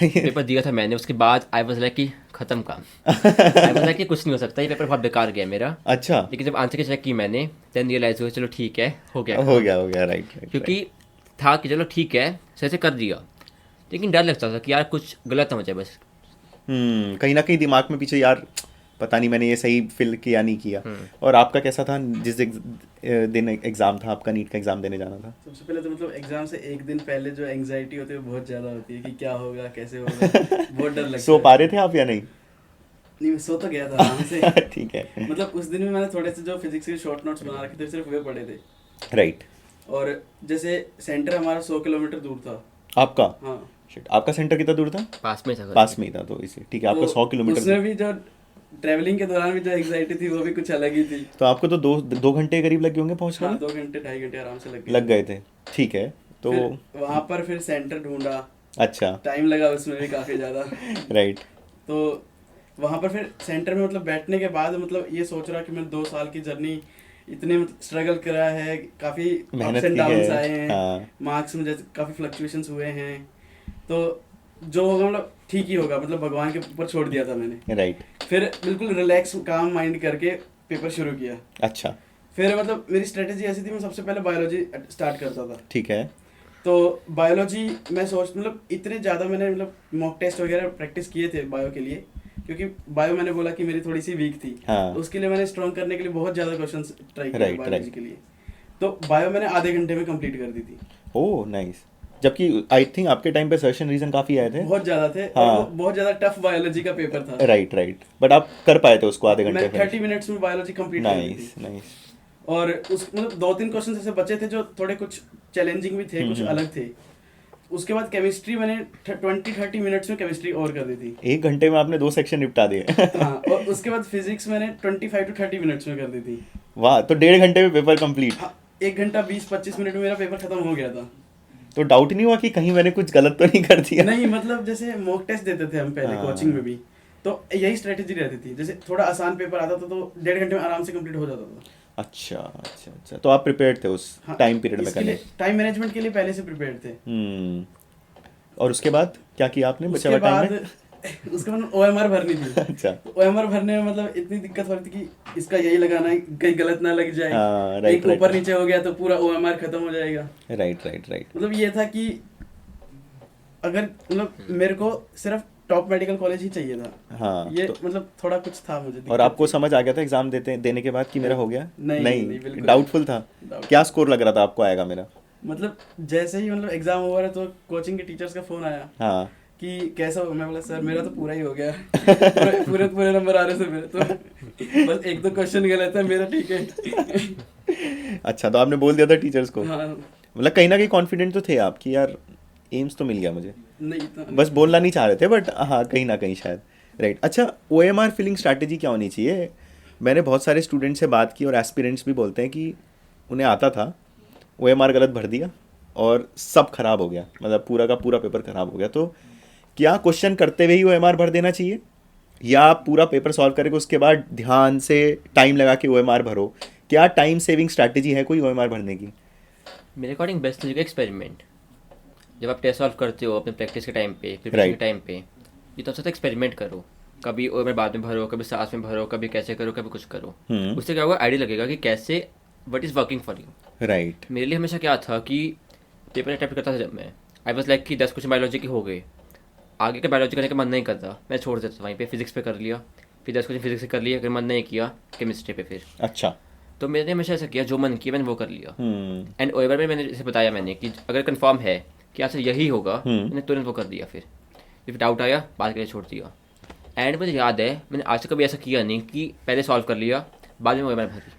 पेपर दिया था मैंने, उसके बाद आई वाज लाइक कि खत्म काम, आई वाज लाइक कि कुछ नहीं हो सकता, ये पेपर बहुत बेकार गया मेरा। अच्छा। लेकिन जब आंसर की चेक की मैंने, देन रियलाइज हुआ चलो ठीक है, हो गया। राइट। क्योंकि था कि चलो ठीक है, सही से कर दिया, लेकिन डर लगता था कि यार कुछ गलत ना हो जाए बस। कहीं ना कहीं दिमाग में पीछे यार पता नहीं मैंने ये सही फिल किया नहीं किया। और आपका कैसा था जिस दिन एग्ज़ाम था आपका, नीट का एग्ज़ाम देने जाना था? सबसे पहले तो मतलब एग्जाम से एक दिन पहले जो एंग्जाइटी होती है वो बहुत ज़्यादा होती है कि क्या होगा, कैसे होगा, बहुत डर लगता है। सो पा रहे थे आप या नहीं? नहीं, मैं सो तो गया था आराम से। ठीक है। मतलब उस दिन में मैंने थोड़े से जो फिजिक्स के शॉर्ट नोट्स बना रखे थे सिर्फ वे पढ़े थे। राइट। और जैसे सेंटर हमारा 100 किलोमीटर दूर था। आपका? हाँ। शिट, आपका सेंटर कितना दूर था? पास में था। पास में ही था, तो इसे ठीक है, आपका 100 किलोमीटर। उसमें भी जो ट्रैवलिंग के दौरान भी जो एंग्जाइटी थी वो भी कुछ अलग ही थी। तो आपको तो 2 घंटे करीब लगे होंगे पहुंचने हाँ, में? 2 घंटे 2.5 घंटे आराम से लग गए थे। ठीक है, तो वहाँ पर फिर सेंटर ढूंढा, अच्छा। टाइम लगा उसमें भी काफ़ी ज़्यादा। राइट। तो वहाँ पर फिर सेंटर में मतलब बैठने के बाद मतलब ये सोच रहा कि मैंने 2 साल की जर्नी इतने स्ट्रगल करा है, काफ़ी मेहनत अप्स एंड की डाउन्स है। आए हैं, हाँ। मार्क्स में जैसे काफ़ी फ्लक्चुएशंस हुए हैं, तो जो होगा मतलब ठीक ही होगा, मतलब भगवान के ऊपर छोड़ दिया था मैंने। राइट। फिर बिल्कुल रिलैक्स काम माइंड करके पेपर शुरू किया। अच्छा। फिर मतलब मेरी स्ट्रेटेजी ऐसी थी, मैं सबसे पहले बायोलॉजी स्टार्ट करता था। ठीक है। तो बायोलॉजी मैं मतलब इतने ज़्यादा मैंने मतलब मॉक टेस्ट वगैरह प्रैक्टिस किए थे बायो के लिए, क्योंकि बायो मैंने बोला कि मेरी थोड़ी सी वीक थी। हाँ। तो उसके लिए मैंने स्ट्रॉन्ग करने के लिए बहुत ज़्यादा क्वेश्चंस ट्राई किए Right, बायोलॉजी right. के लिए। तो बायो मैंने आधे घंटे में कंप्लीट कर दी थी। Oh nice. जबकि आई थिंक आपके टाइम पे सेशन रीजन काफ़ी आए थे। बहुत ज़्यादा थे। हाँ। और वो बहुत ज़्यादा टफ बायोलॉजी का पेपर था। राइट। बट आप कर पाए थे उसको आधे घंटे मैं में? 30 मिनट्स में बायोलॉजी कंप्लीट कर दी नाइस थी। नाइस। और उस मतलब 2-3 क्वेश्चन ऐसे बचे थे जो थोड़े कुछ चैलेंजिंग भी थे, कुछ अलग थे। उसके बाद केमिस्ट्री मैंने 20-30 मिनट्स में केमिस्ट्री और कर दी थी। 1 घंटे में आपने 2 सेक्शन निपटा दिए। हाँ, और उसके बाद फिजिक्स मैंने 25-30 मिनट्स में कर दी थी। वाह, तो 1.5 घंटे में पेपर कंप्लीट। हाँ, 1 घंटा 20-25 मिनट में मेरा पेपर खत्म हो गया था। तो डाउट नहीं हुआ कि कहीं मैंने कुछ गलत तो नहीं कर दिया? नहीं, मतलब जैसे मॉक टेस्ट देते थे हम पहले हाँ। कोचिंग में भी, तो यही स्ट्रेटेजी रहती थी। जैसे थोड़ा आसान पेपर आता था तो 1.5 घंटे में आराम से कंप्लीट हो जाता था। अच्छा। तो आप प्रिपेयर्ड थे उस हाँ, टाइम पीरियड में इसके करने? लिए टाइम मैनेजमेंट के लिए पहले से प्रिपेयर्ड थे। और उसके बाद क्या किया आपने बचे उसके हुए टाइम बाद में? उसके बाद OMR भरनी थी। अच्छा। OMR भरने में मतलब इतनी दिक्कत हो रही थी कि इसका यही लगाना है, कहीं गलत ना लग जाए। हाँ, right, एक ऊपर नीचे हो गया तो पूरा OMR खत्म हो जाएगा। राइट। मतलब ये था कि अगर मतलब मेरे को सिर्फ टॉप मेडिकल कॉलेज ही चाहिए था। हाँ, ये तो मतलब थोड़ा कुछ था मुझे और दिक्कत आपको थी। समझ आ गया था एग्जाम देने के बाद कि मेरा हो गया? नहीं, बिल्कुल डाउटफुल था। Doubtful। क्या स्कोर लग रहा था आपको आएगा मेरा? मतलब जैसे ही मतलब एग्जाम हुआ है तो कोचिंग के टीचर्स का फोन आया हाँ। कि कैसा हो। मैं बोला सर मेरा तो पूरा ही हो गया, पूरे पूरे पूरे नंबर आ रहे सर मेरे तो, बस एक दो क्वेश्चन गलत है, मेरा ठीक है। अच्छा, तो आपने बोल दिया था टीचर्स को? हाँ मतलब कहीं ना कहीं कॉन्फिडेंट तो थे आप कि यार एम्स तो मिल गया मुझे, नहीं तो बस बोलना नहीं चाह रहे थे, बट हाँ कहीं ना कहीं शायद। राइट। अच्छा, OMR फिलिंग स्ट्रैटेजी क्या होनी चाहिए? मैंने बहुत सारे स्टूडेंट से बात की और एस्पिरेंट्स भी बोलते हैं कि उन्हें आता था, OMR गलत भर दिया और सब खराब हो गया, मतलब पूरा का पूरा पेपर खराब हो गया। तो क्या क्वेश्चन करते हुए ही OMR भर देना चाहिए, या आप पूरा पेपर सॉल्व करके उसके बाद ध्यान से टाइम लगा के OMR भरो? क्या टाइम सेविंग स्ट्रैटेजी है कोई OMR भरने की? मेरे अकॉर्डिंग बेस्ट तरीका एक्सपेरिमेंट। जब आप टेस्ट सॉल्व करते हो अपने प्रैक्टिस के टाइम पे, प्रिपरेशन Right. के टाइम पे, ये तो सबसे एक्सपेरिमेंट करो। कभी ओ में बाद में भरो, कभी साथ में भरो, कभी कैसे करो, कभी कुछ करो। उससे क्या होगा, आइडिया लगेगा कि कैसे, what is working for you. Right. मेरे लिए हमेशा क्या था कि पेपर अटेम्प्ट करता था जब मैं, आई वॉज लाइक कि 10 क्वेश्चन बायोलॉजी के हो गए, आगे का बायोलॉजी करने का मन नहीं करता, मैं छोड़ देता था वहीं पे, फिजिक्स पे कर लिया, फिर 10 क्वेश्चन फिजिक्स से कर लिया, अगर मन नहीं किया केमिस्ट्री पे फिर। अच्छा। तो मैंने हमेशा ऐसा किया, जो मन किया मैंने वो कर लिया। एंड ओएवर में मैंने जैसे बताया मैंने कि अगर कंफर्म है कि आंसर यही होगा, मैंने तुरंत वो कर दिया। फिर डाउट आया, बाद के लिए छोड़ दिया। एंड मुझे याद है मैंने आज तक कभी ऐसा किया नहीं कि पहले सॉल्व कर लिया बाद में ओएवर भरी।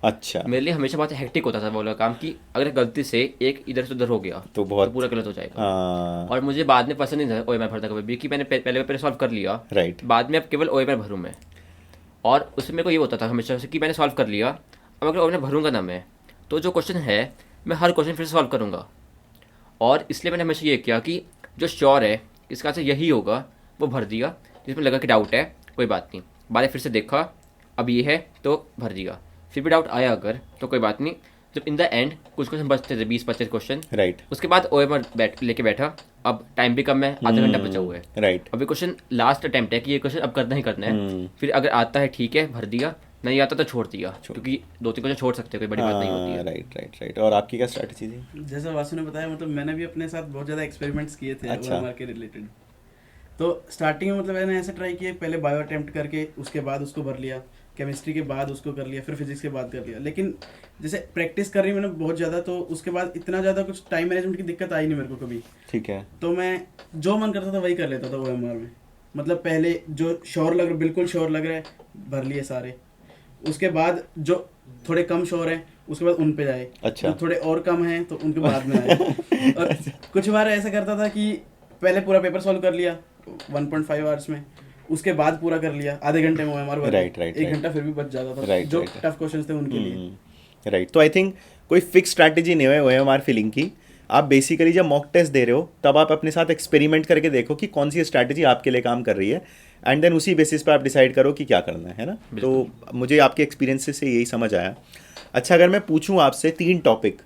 अच्छा, मेरे लिए हमेशा बहुत हेक्टिक होता था वो वाला काम कि अगर गलती से एक इधर से उधर हो गया तो बहुत पूरा गलत हो जाएगा। हाँ। और मुझे बाद में पसंद नहीं था ओएमआर भरना कभी भी, कि मैंने पहले पेपर सॉल्व कर लिया, राइट। बाद में अब केवल ओएमआर भरूँ मैं। और उसमें मेरे को ये होता था हमेशा से कि मैंने सॉल्व कर लिया, अब अगर ओएमआर भरूंगा ना मैं, तो जो क्वेश्चन है मैं हर क्वेश्चन फिर से सॉल्व करूंगा। और इसलिए मैंने हमेशा ये किया कि जो श्योर है इसका आंसर यही होगा वो भर दिया, जिसमें लगा कि डाउट है कोई बात नहीं, बाद में फिर से देखा अब ये है तो भर दिया, फिर भी डाउट आया अगर तो कोई बात नहीं। जब इन द एंड कुछ क्वेश्चन बचते थे 20-25 क्वेश्चन, राइट। उसके बाद ओएमआर लेके बैठा, अब टाइम भी कम है, आधा घंटा बचा हुआ है, राइट। अभी क्वेश्चन लास्ट अटेम्प्ट है कि ये क्वेश्चन अब करना ही करना है। फिर अगर आता है ठीक है भर दिया, नहीं आता तो छोड़ दिया, क्योंकि 2-3 क्वेश्चन छोड़ सकते हैं, कोई बड़ी बात नहीं होती है। Right right right. और आपकी क्या स्ट्रैटेजी थी? जैसा वासु ने बताया, मतलब मैंने भी अपने साथ बहुत ज़्यादा एक्सपेरिमेंट्स किए थे अच्छा। OMR के रिलेटेड। तो स्टार्टिंग में मतलब मैंने ऐसे ट्राई किया, पहले बायो अटेम्प्ट करके उसके बाद उसको भर लिया, केमिस्ट्री के बाद उसको कर लिया, फिर फिजिक्स के बाद कर लिया। लेकिन जैसे प्रैक्टिस कर रही मैंने बहुत ज़्यादा, तो उसके बाद इतना ज़्यादा कुछ टाइम मैनेजमेंट की दिक्कत आई नहीं मेरे को कभी। ठीक है। तो मैं जो मन करता था वही कर लेता था OMR में। मतलब पहले जो श्योर लग रहा, बिल्कुल श्योर लग रहा है, भर लिए सारे। उसके बाद जो थोड़े कम श्योर हैं उसके बाद उन पे जाए। अच्छा। जो थोड़े और कम हैं तो उनके बाद में आए। और कुछ बार ऐसा करता था कि पहले पूरा पेपर सॉल्व कर लिया 1.5 आवर्स में, उसके बाद पूरा कर लिया आधे घंटे में OMR भर। Right, right, एक right. घंटा फिर भी बच जाता था Right, जो right. टफ क्वेश्चंस थे उनके लिए। राइट। तो आई थिंक कोई फिक्स स्ट्रैटेजी नहीं है OMR फिलिंग की। आप बेसिकली जब मॉक टेस्ट दे रहे हो तब आप अपने साथ एक्सपेरिमेंट करके देखो कि कौन सी स्ट्रैटेजी आपके लिए काम कर रही है, एंड देन उसी बेसिस पे आप डिसाइड करो कि क्या करना है ना। तो मुझे आपके एक्सपीरियंसेस से यही समझ आया। अच्छा, अगर मैं पूछूं आपसे 3 टॉपिक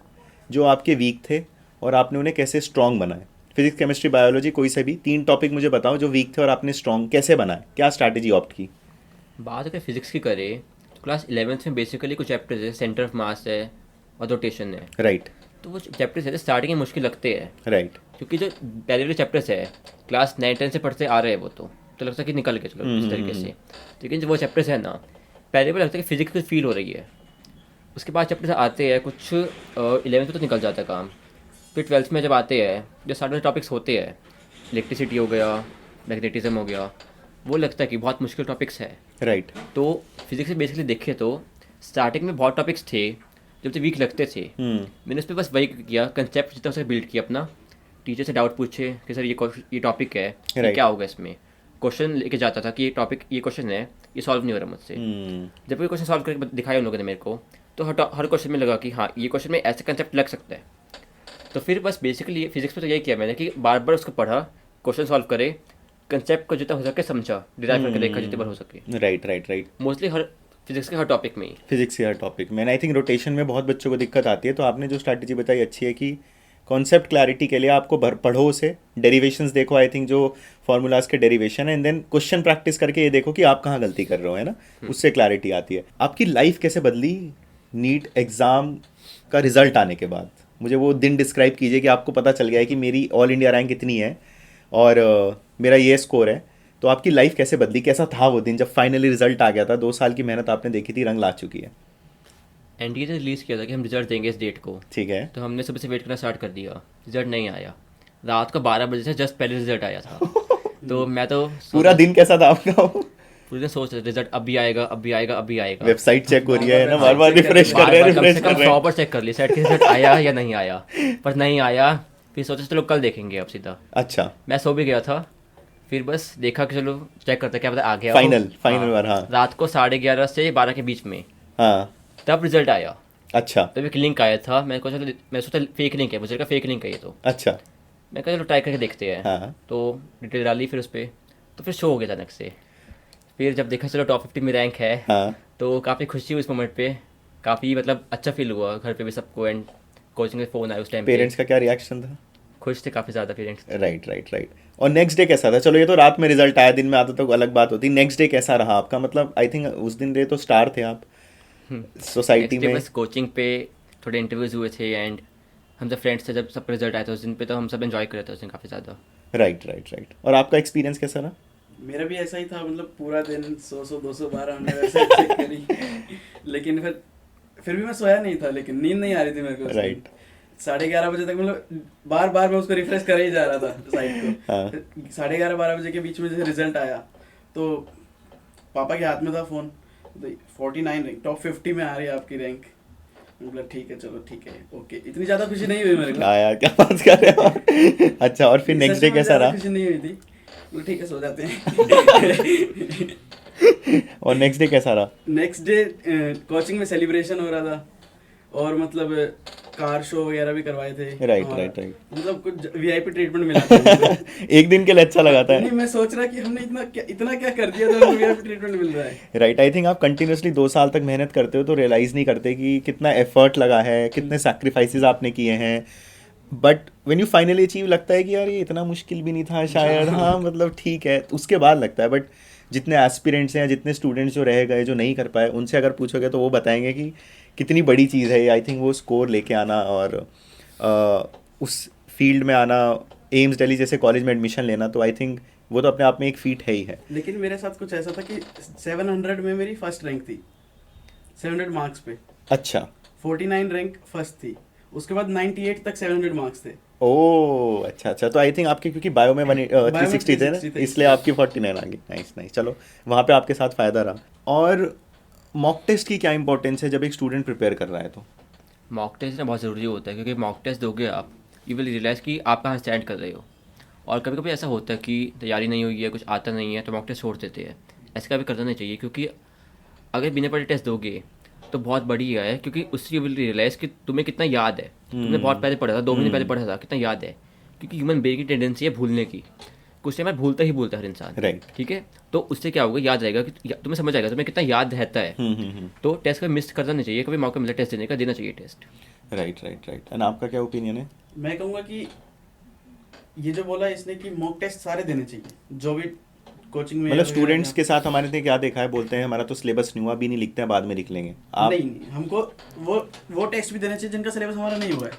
जो आपके वीक थे और आपने उन्हें कैसे स्ट्रॉन्ग बनाए, फिजिक्स केमिस्ट्री बायोलॉजी कोई से भी 3 टॉपिक मुझे बताओ जो वीक थे और आपने स्ट्रॉन्ग कैसे बनाए, क्या स्ट्रैटेजी ऑप्ट की? बात अगर फिजिक्स की करें तो क्लास 11th में बेसिकली कुछ चैप्टर्स है, सेंटर ऑफ मास है और रोटेशन है। राइट। तो वो चैप्टर्स है स्टार्टिंग में मुश्किल लगते हैं, राइट। क्योंकि जो पहले वाले चैप्टर्स है क्लास 9-10 से पढ़ते आ रहे हैं वो तो लगता है कि निकल के चलो इस तरीके से। लेकिन जो वो चैप्टर्स है ना, पहले वो लगता है कि फिजिक्स कुछ फील हो रही है, उसके बाद चैप्टर्स आते हैं कुछ 11th में तो निकल जाता है काम। फिर 12th में जब आते हैं जो सारे टॉपिक्स होते हैं, इलेक्ट्रिसिटी हो गया, मैग्नेटिज्म हो गया, वो लगता है कि बहुत मुश्किल टॉपिक्स है। राइट। तो फिजिक्स में बेसिकली देखे तो स्टार्टिंग में बहुत टॉपिक्स थे जब से वीक लगते थे, मैंने उस पर बस वही किया, कंसेप्ट जितना उसे बिल्ड किया अपना, टीचर से डाउट पूछे कि सर ये टॉपिक है, ये Right. क्या होगा इसमें, क्वेश्चन लेके जाता था कि ये टॉपिक ये क्वेश्चन है, ये सॉल्व नहीं हो रहा मुझसे। जब ये क्वेश्चन सॉल्व करके दिखाया उन लोगों ने मेरे को, तो हर क्वेश्चन में लगा कि हाँ ये क्वेश्चन में ऐसे कंसेप्ट लग सकता है। तो फिर बस बेसिकली फिजिक्स में तो यही किया मैंने कि बार बार उसको पढ़ा, क्वेश्चन सॉल्व करे, कंसेप्ट को जितना हो सके समझा, डिराइव करके देखा जितने बार हो सके। Right right right. मोस्टली हर फिजिक्स के हर टॉपिक में ही। फिजिक्स के हर टॉपिक में आई थिंक रोटेशन में बहुत बच्चों को दिक्कत आती है, तो आपने जो स्ट्रैटेजी बताई अच्छी है कि कॉन्सेप्ट क्लैरिटी के लिए आपको पढ़ो उसे, डेरिवेशंस देखो, आई थिंक जो फार्मूलाज के डेरिवेशन है, एंड देन क्वेश्चन प्रैक्टिस करके ये देखो कि आप कहाँ गलती कर रहे हो, है ना, उससे क्लैरिटी आती है। आपकी लाइफ कैसे बदली नीट एग्ज़ाम का रिजल्ट आने के बाद? मुझे वो दिन डिस्क्राइब कीजिए कि आपको पता चल गया है कि मेरी ऑल इंडिया रैंक इतनी है और मेरा ये स्कोर है। तो आपकी लाइफ कैसे बदली, कैसा था वो दिन जब फाइनली रिजल्ट आ गया था? 2 साल की मेहनत आपने देखी थी, रंग ला चुकी है। एनडीए ने रिलीज़ किया था कि हम रिजल्ट देंगे इस डेट को, ठीक है। तो हमने सुबह से वेट करना स्टार्ट कर दिया, रिजल्ट नहीं आया। रात को 12 बजे से जस्ट पहले रिजल्ट आया था। तो मैं तो पूरा दिन कैसा था आपका? पूरे दिन सोच रहे रिजल्ट अभी आएगा, अभी आएगा, अभी आएगा। वेबसाइट चेक हो रही है ना, बार-बार बार बार check रिफ्रेश कर रहे हैं, कम रिफ्रेश से कर कम रहे 100 हैं। बार चेक कर ली सेट कि रिजल्ट आया या नहीं आया, पर नहीं आया। फिर सोचा चलो कल देखेंगे अब सीधा। अच्छा, मैं सो भी गया था, फिर बस देखा कि चलो चेक करते क्या पता आ गया हो। फाइनल बार, हाँ रात को 11:30 से 12 के बीच में हाँ, तब रिजल्ट आया। अच्छा तब एक लिंक आया था, मैं को चलो मैं सोचा फेक लिंक है, मुझे का फेक लिंक है ये तो। अच्छा, मैं कहा चलो ट्राई करके देखते हैं। हाँ तो डिटेल डाली फिर उस पर, तो फिर शो हो गया अचानक से। फिर जब देखा चलो टॉप 50 में रैंक है, हाँ, तो काफ़ी खुशी हुई इस मोमेंट पे। काफ़ी मतलब अच्छा फील हुआ घर पे भी सबको, एंड कोचिंग में फ़ोन आया उस टाइम पे। पेरेंट्स का क्या रिएक्शन था? खुश थे काफ़ी ज़्यादा पेरेंट्स। राइट। और नेक्स्ट डे कैसा था? चलो ये तो रात में रिजल्ट आया, दिन में आता तो अलग बात होती। नेक्स्ट डे कैसा रहा आपका? मतलब आई थिंक उस दिन डे तो स्टार थे आप सोसाइटी नेक्स्ट डे में। बस कोचिंग पे थोड़े इंटरव्यूज़ हुए थे, एंड हम जब फ्रेंड्स थे, जब सबका रिजल्ट आया था उस दिन पे, तो हम सब एंजॉय कर रहे थे उस दिन काफ़ी ज़्यादा। राइट। और आपका एक्सपीरियंस कैसा रहा? मेरा भी ऐसा ही था, मतलब पूरा दिन 100 बार हमने वैसे चेक करी। लेकिन फिर भी मैं सोया नहीं था, लेकिन नींद नहीं आ रही थी मेरे को उस दिन। Right. 11:30 बजे तक मतलब बार बार मैं उसको रिफ्रेश कर ही जा रहा था साइट को। हाँ। 11:30-12 बजे के बीच में जैसे रिजल्ट आया तो पापा के हाथ में था फ़ोन, तो 49 रैंक, टॉप 50 में आ रही है आपकी रैंक। मतलब ठीक है, चलो ठीक है, ओके। इतनी ज़्यादा खुशी नहीं हुई मेरे को। आया, क्या बात कर रहे हो आप? अच्छा, और फिर नेक्स्ट डे सच में कैसा ज़्यादा रहा? खुशी नहीं हुई थी। बोले ठीक है, सो जाते हैं। और नेक्स्ट डे कैसा रहा? नेक्स्ट डे कोचिंग में सेलिब्रेशन हो रहा था, और मतलब कार शो वगैरह भी करवाए थे। राइट। मतलब कुछ वीआईपी ट्रीटमेंट मिला था। एक दिन के लिए अच्छा लगा था। नहीं, मैं सोच रहा कि हमने इतना क्या कर दिया तो हमें वीआईपी ट्रीटमेंट मिल रहा है। राइट, आई थिंक आप कंटिन्यूसली 2 साल तक मेहनत करते हो तो रियलाइज़ नहीं करते कि कितना एफर्ट लगा है, कितने सैक्रिफाइसेस आपने किए हैं। But when you finally achieve लगता है कि यार ये इतना मुश्किल भी नहीं था शायद। हाँ मतलब ठीक है, उसके बाद लगता है। बट जितने एस्पिरेंट्स हैं, जितने स्टूडेंट्स जो रह गए, जो नहीं कर पाए, उनसे अगर पूछोगे तो वो बताएंगे कि कितनी बड़ी चीज़ है ये। आई थिंक वो स्कोर लेके आना और उस फील्ड में आना, एम्स दिल्ली जैसे कॉलेज में एडमिशन लेना, तो आई थिंक वो तो अपने आप में एक फीट है ही है। लेकिन मेरे साथ कुछ ऐसा था कि 700 में मेरी फर्स्ट रैंक थी, 700 मार्क्स पे। अच्छा, 49 रैंक फर्स्ट थी, उसके बाद 98 तक 700 मार्क्स थे। ओह अच्छा। तो आई थिंक आपके क्योंकि बायो में 360 थे ना, 360 थे, इसलिए आपकी 49 आ गई। नाइस। चलो वहाँ पे आपके साथ फ़ायदा रहा। और मॉक टेस्ट की क्या इंपॉर्टेंस है जब एक स्टूडेंट प्रिपेयर कर रहा है तो? मॉक टेस्ट ना बहुत ज़रूरी होता है, क्योंकि मॉक टेस्ट दोगे आप, यू विल रियलाइज़ कि आप कहाँ स्टैंड कर रहे हो। और कभी कभी ऐसा होता है कि तैयारी नहीं हुई है, कुछ आता नहीं है, तो मॉक टेस्ट छोड़ देते हैं। ऐसा कभी करना नहीं चाहिए, क्योंकि अगर बिना पढ़े टेस्ट दोगे तो बहुत बढ़िया है, क्योंकि उससे यू विल रियलाइज़ कि तुम्हें कितना याद है। तुमने बहुत पहले पढ़ा था, 2 महीने पहले पढ़ा था, कितना याद है। क्योंकि ह्यूमन ब्रेन की टेंडेंसी है भूलने की, कुछ टाइम में भूलता ही भूलता है हर इंसान। राइट। ठीक है, तो उससे क्या होगा, याद रहेगा कि तुम्हें समझ आएगा तुम्हें कितना याद रहता है। तो टेस्ट कभी मिस करना नहीं चाहिए, कभी मौका मिला टेस्ट देने का, देना चाहिए टेस्ट। राइट। एंड आपका क्या ओपिनियन है? मैं कहूँगा कि ये जो बोला इसने कि मॉक टेस्ट सारे देने चाहिए, जो भी कोचिंग में। मतलब स्टूडेंट्स के साथ हमारे ने क्या देखा है, बोलते हैं हमारा तो सिलेबस नहीं हुआ, अभी नहीं लिखते हैं, बाद में लिख लेंगे। आप नहीं, हमको वो टेस्ट भी देने चाहिए जिनका सिलेबस हमारा नहीं हुआ है,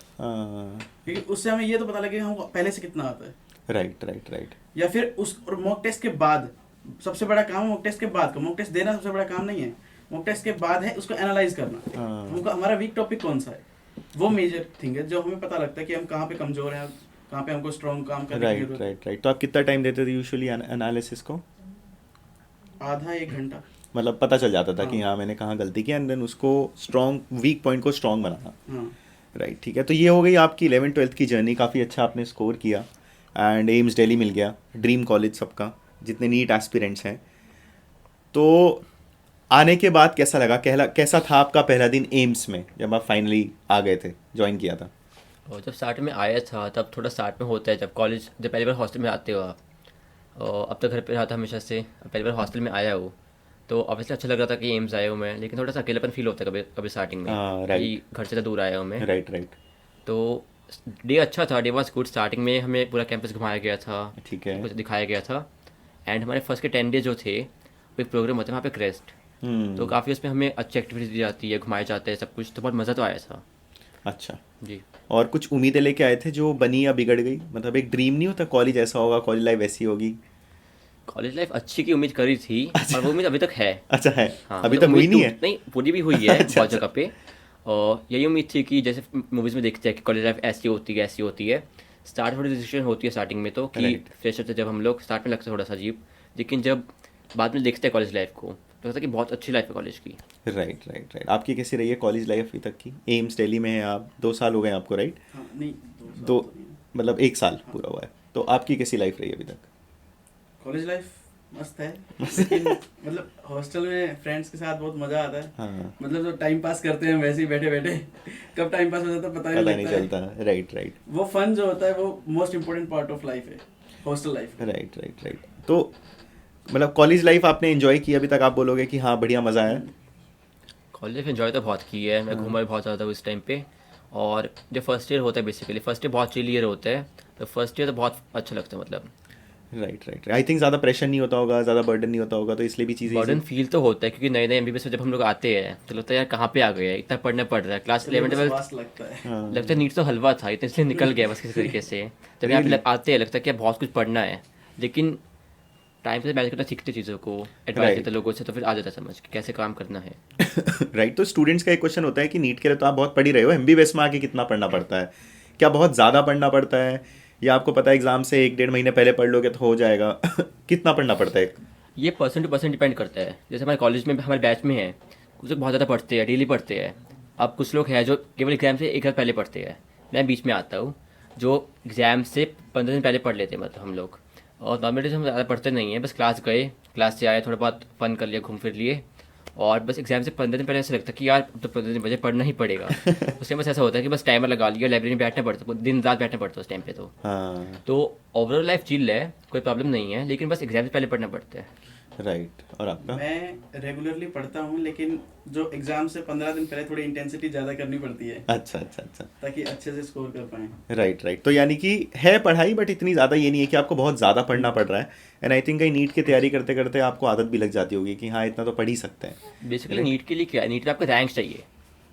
क्योंकि उससे हमें ये तो पता लगे कि हमको पहले से कितना आता है। राइट। या फिर उस मॉक टेस्ट के बाद सबसे बड़ा काम है मॉक टेस्ट के बाद का। मॉक टेस्ट देना सबसे बड़ा काम नहीं है, मॉक टेस्ट के बाद है उसको एनालाइज करना। हमको हमारा वीक टॉपिक कौन सा है, वो मेजर थिंग है, जो हमें पता लगता है कि हम कहाँ पे कमजोर हैं, कहाँ पे हमको स्ट्रॉन्ग काम करने की जरूरत है। राइट। तो आप कितना टाइम देते थे यूजुअली एनालिसिस को? आधा 1 घंटा। मतलब पता चल जाता था कि हाँ मैंने कहाँ गलती की, एंड देन उसको स्ट्रॉन्ग वीक पॉइंट को स्ट्रॉन्ग बनाना। हाँ, राइट, ठीक है। तो ये हो गई आपकी 11th-12th की जर्नी, काफ़ी अच्छा आपने स्कोर किया एंड एम्स दिल्ली मिल गया, ड्रीम कॉलेज सबका, जितने नीट एस्पिरेंट्स हैं। तो आने के बाद कैसा लगा, कैसा था आपका पहला दिन एम्स में जब आप फाइनली आ गए थे, ज्वाइन किया था? और जब स्टार्ट में आया था तब थोड़ा स्टार्ट में होता है, जब पहली बार हॉस्टल में आते हो आप, और अब तक घर पे रहा था हमेशा से, पहली बार हॉस्टल में आया हो, तो ऑब्वियसली अच्छा लग रहा था कि एम्स आया हूँ मैं। लेकिन थोड़ा सा अकेलापन फील होता है कभी कभी स्टार्टिंग में, कि घर से तो दूर आया हूँ मैं। राइट। तो डे अच्छा था, डे वॉज गुड। स्टार्टिंग में हमें पूरा कैंपस घुमाया गया था, ठीक है। कुछ दिखाया गया था। एंड हमारे फर्स्ट के 10 डेज जो थे, वो एक प्रोग्राम होता है वहाँ पे क्रेस्ट, तो काफ़ी उसमें हमें अच्छी एक्टिविटीज दी जाती है, घुमाए जाते हैं सब कुछ, तो बहुत मज़ा तो आया था। अच्छा जी। और कुछ उम्मीदें लेके आए थे जो बनी या बिगड़ गई? मतलब एक ड्रीम नहीं होता कॉलेज ऐसा होगा, कॉलेज लाइफ ऐसी होगी? कॉलेज लाइफ अच्छी की उम्मीद करी थी, और वो उम्मीद अभी तक है। अच्छा है। हाँ, अभी मतलब तक हुई नहीं है? नहीं, पूरी भी हुई है बहुत जगह पे। और यही उम्मीद थी कि जैसे मूवीज़ में देखते हैं कि कॉलेज लाइफ ऐसी होती है, ऐसी होती है, स्टार्ट थोड़ी डिसीजन होती है स्टार्टिंग में तो कि Right. फ्रेशर से जब हम लोग स्टार्ट में लगता है थोड़ा सा अजीब, लेकिन जब बाद में देखते हैं कॉलेज लाइफ को तो लगता है कि बहुत अच्छी लाइफ है कॉलेज की। राइट। आपकी कैसी रही है कॉलेज लाइफ अभी तक की? एम्स दिल्ली में है आप, 2 साल हो गए आपको, राइट? हाँ नहीं 2 साल दो तो नहीं। मतलब 1 साल पूरा हुआ है। तो आपकी कैसी लाइफ रही है अभी तक? कॉलेज लाइफ मस्त है, लेकिन मतलब हॉस्टल में फ्रेंड्स के साथ बहुत मजा आता है। हाँ, मतलब जो टाइम पास करते हैं वैसे ही बैठे बैठे कब टाइम पास हो जाता है पता पता नहीं नहीं लगता है। चलता। राइट। वो फन जो होता है वो most important part of life है, हॉस्टल लाइफ। राइट। तो मतलब कॉलेज लाइफ आपने एंजॉय की अभी तक? आप बोलोगे कि हाँ बढ़िया मज़ा आया? कॉलेज लाइफ इन्जॉय तो बहुत की है, मैं घूमा भी बहुत ज़्यादा हूँ इस टाइम पे। और जो फर्स्ट ईयर होता है बेसिकली, फर्स्ट ईयर बहुत चिल ईयर होता है, तो फर्स्ट ईयर तो बहुत अच्छा लगता है। मतलब राइट। आई थिंक ज़्यादा प्रेशर नहीं होता होगा, ज़्यादा बर्डन नहीं होता होगा, तो इसलिए भी चीज़ें बर्डन फील तो होता है क्योंकि नए नए एमबीबीएस में जब हम लोग आते हैं तो लगता है यार कहाँ पे आ गए हैं, इतना पढ़ना पड़ रहा है। क्लास 11 12 स्वास्थ्य लगता है। हाँ, लगता है नीट तो हलवा था, इतने इसलिए निकल गया बस किसी तरीके से। जब यहाँ पे Really? आते हैं लगता है कि यार बहुत कुछ पढ़ना है, लेकिन टाइम से मैनेज करना सीखते चीज़ों को, एडवाइस Right. देते लोगों से, तो फिर आ जाता है समझ कि कैसे काम करना है। राइट। तो स्टूडेंट्स का एक क्वेश्चन होता है कि नीट के लिए तो आप बहुत पढ़ ही रहे हो, एमबीबीएस में आके कितना पढ़ना पड़ता है? क्या बहुत ज़्यादा पढ़ना पड़ता है, या आपको पता है एग्जाम से 1-1.5 महीने पहले पढ़ लोगे तो हो जाएगा? कितना पढ़ना पड़ता है? ये पर्सन टू पर्सन डिपेंड करता है। जैसे हमारे कॉलेज में हमारे बैच में है कुछ लोग बहुत ज़्यादा पढ़ते हैं, डेली पढ़ते हैं। अब कुछ लोग हैं जो केवल एग्जाम से एक रात पहले पढ़ते हैं, मैं बीच में आता हूँ जो एग्जाम से 15 दिन पहले पढ़ लेते हैं मतलब हम लोग। और नॉर्मली हम ज़्यादा पढ़ते नहीं हैं, बस क्लास गए, क्लास से आए, थोड़ा बहुत फन कर लिया, घूम फिर लिए, और बस एग्जाम से 15 दिन पहले ऐसा लगता है कि यार अब तो 15 दिन बजे पढ़ना ही पड़ेगा। उसके बस ऐसा होता है कि बस टाइमर लगा लिया, लाइब्रेरी में बैठना पड़ता है, दिन रात बैठना पड़ता है उस टाइम पे। हाँ, तो ओवरऑल लाइफ चिल है, कोई प्रॉब्लम नहीं है, लेकिन बस एग्जाम से पहले पढ़ना पड़ता है। राइट। और आपका? मैं रेगुलरली पढ़ता हूँ, लेकिन जो एग्जाम से 15 दिन पहले थोड़ी इंटेंसिटी ज़्यादा करनी पड़ती है अच्छा। ताकि अच्छे से स्कोर कर पाएँ। राइट। तो यानी कि है पढ़ाई, बट इतनी ज़्यादा ये नहीं है कि आपको बहुत ज़्यादा पढ़ना पड़ रहा है। एंड आई थिंक कहीं नीट की तैयारी करते करते आपको आदत भी लग जाती होगी कि हाँ इतना तो पढ़ ही सकते हैं। बेसिकली नीट के लिए क्या है, नीट में आपका रैंक चाहिए,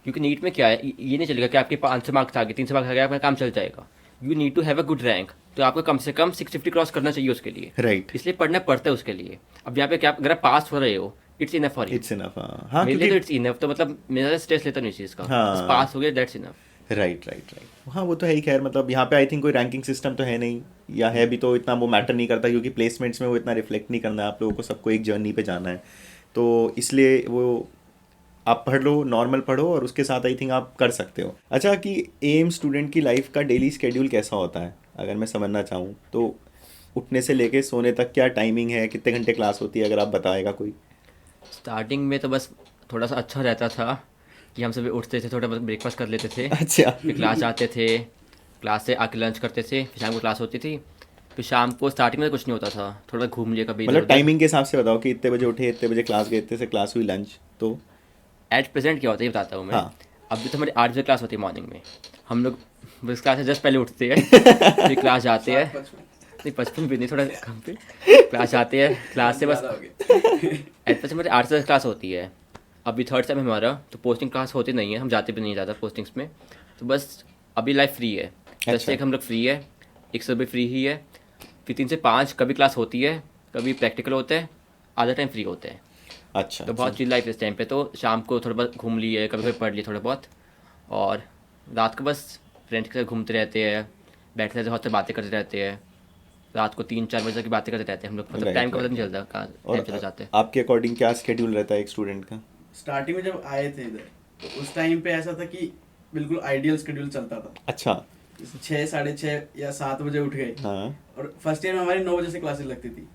क्योंकि नीट में क्या है, ये नहीं चलेगा कि आपके 500 मार्क्स आ गए, 300 मार्क्स आ गए, आपका काम चल जाएगा। You need to have a good rank, तो आपको कम से कम 650 क्रॉस करना चाहिए उसके लिए। राइट। इसलिए पढ़ना पड़ता है उसके लिए। अब यहाँ पे क्या, अगर आप पास हो रहे हो, it's enough for you. It's enough. हाँ मेरे लिए तो क्योंकि इट्स इनफ, तो मतलब मेरा स्ट्रेस लेता नहीं इस चीज़ का, हाँ। बस पास हो गया, दैट्स इनफ। राइट। हाँ वो तो है ही। खैर मतलब यहाँ पे आई थिंक कोई रैंकिंग सिस्टम तो है नहीं, या है भी तो इतना वो मैटर नहीं करता, क्योंकि प्लेसमेंट्स में वो इतना रिफ्लेक्ट नहीं करना है। आप लोगों को सबको एक जर्नी पे जाना है, तो इसलिए वो आप पढ़ लो, नॉर्मल पढ़ो, और उसके साथ आई थिंक आप कर सकते हो। अच्छा, कि एम स्टूडेंट की लाइफ का डेली स्केड्यूल कैसा होता है अगर मैं समझना चाहूँ तो? उठने से लेके सोने तक क्या टाइमिंग है, कितने घंटे क्लास होती है, अगर आप बताएगा कोई? स्टार्टिंग में तो बस थोड़ा सा अच्छा रहता था कि हम सभी उठते थे, थोड़ा बहुत ब्रेकफास्ट कर लेते थे, अच्छा। फिर क्लास जाते थे, क्लास से आके लंच करते थे, फिर शाम को क्लास होती थी, फिर शाम को स्टार्टिंग में कुछ नहीं होता था, थोड़ा घूम लिया कभी मतलब टाइमिंग के हिसाब से बताओ कि इतने बजे उठे, इतने बजे क्लास गए, इतने से क्लास हुई, लंच। तो एट प्रेजेंट क्या होता है ये बताता हूँ मैं। हाँ। अभी तो हमारी 8 बजे क्लास होती है मॉर्निंग में, हम लोग बस क्लास से जस्ट पहले उठते हैं, फिर क्लास जाते हैं, 7:55 नहीं 55 भी नहीं, थोड़ा कम पे, क्लास जाते हैं, क्लास से बस ज़्यादा हो गया। एट बजे हमारे 8 से 10 क्लास होती है। अभी थर्ड सेम हमारा, तो पोस्टिंग क्लास होती नहीं है, हम जाते भी नहीं ज़्यादा पोस्टिंग्स में, तो बस अभी लाइफ फ्री है। 10 से 1 हम लोग फ्री है, 1 से भी फ्री ही है, फिर 3 से 5 कभी क्लास होती है, कभी प्रैक्टिकल होते हैं, आधा टाइम फ्री होते हैं। अच्छा। तो बहुत चिल लाइफ इस टाइम पे। तो शाम को थोड़ा बहुत घूम लिए, कभी कभी पढ़ लिए थोड़ा बहुत, और रात को बस फ्रेंड्स के साथ घूमते रहते हैं, बैठते रहते, बहुत बातें करते रहते हैं, रात को 3-4 बजे तक की बातें करते रहते हैं हम लोग, मतलब Right, टाइम का पता right. नहीं चलता कहाँ और टाइम चले जाते हैं। आपके अकॉर्डिंग क्या स्केड्यूल रहता है एक स्टूडेंट का? स्टार्टिंग में जब आए थे इधर तो उस टाइम पे ऐसा था कि बिल्कुल आइडियल शेड्यूल चलता था। अच्छा। 6, 6:30 या 7 बजे उठ गए, हाँ। और फर्स्ट ईयर में हमारी 9 बजे से क्लासेस लगती थी,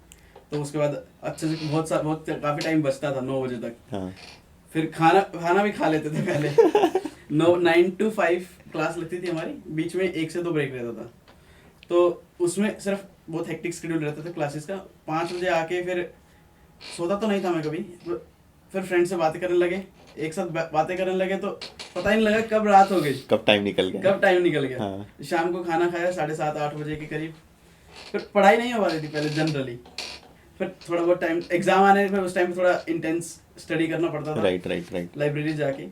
तो उसके बाद अच्छे से बहुत काफ़ी टाइम बचता था 9 बजे तक। हाँ। फिर खाना भी खा लेते थे पहले। 9 to 5 क्लास लगती थी हमारी, बीच में 1 से 2 ब्रेक रहता था, तो उसमें सिर्फ बहुत हेक्टिक शेड्यूल रहता था क्लासेस का। 5 बजे आके फिर सोता तो नहीं था मैं कभी, फिर फ्रेंड से बातें करने लगे, एक साथ बातें करने लगे, तो पता ही नहीं लगा कब रात हो गई, कब टाइम निकल गया। हाँ। शाम को खाना खाया 7:30-8 बजे के करीब, फिर पढ़ाई नहीं हो पा रही थी पहले जनरली, फिर थोड़ा बहुत टाइम एग्जाम आने में, उस टाइम थोड़ा इंटेंस स्टडी करना पड़ता था राइट। लाइब्रेरी जाके।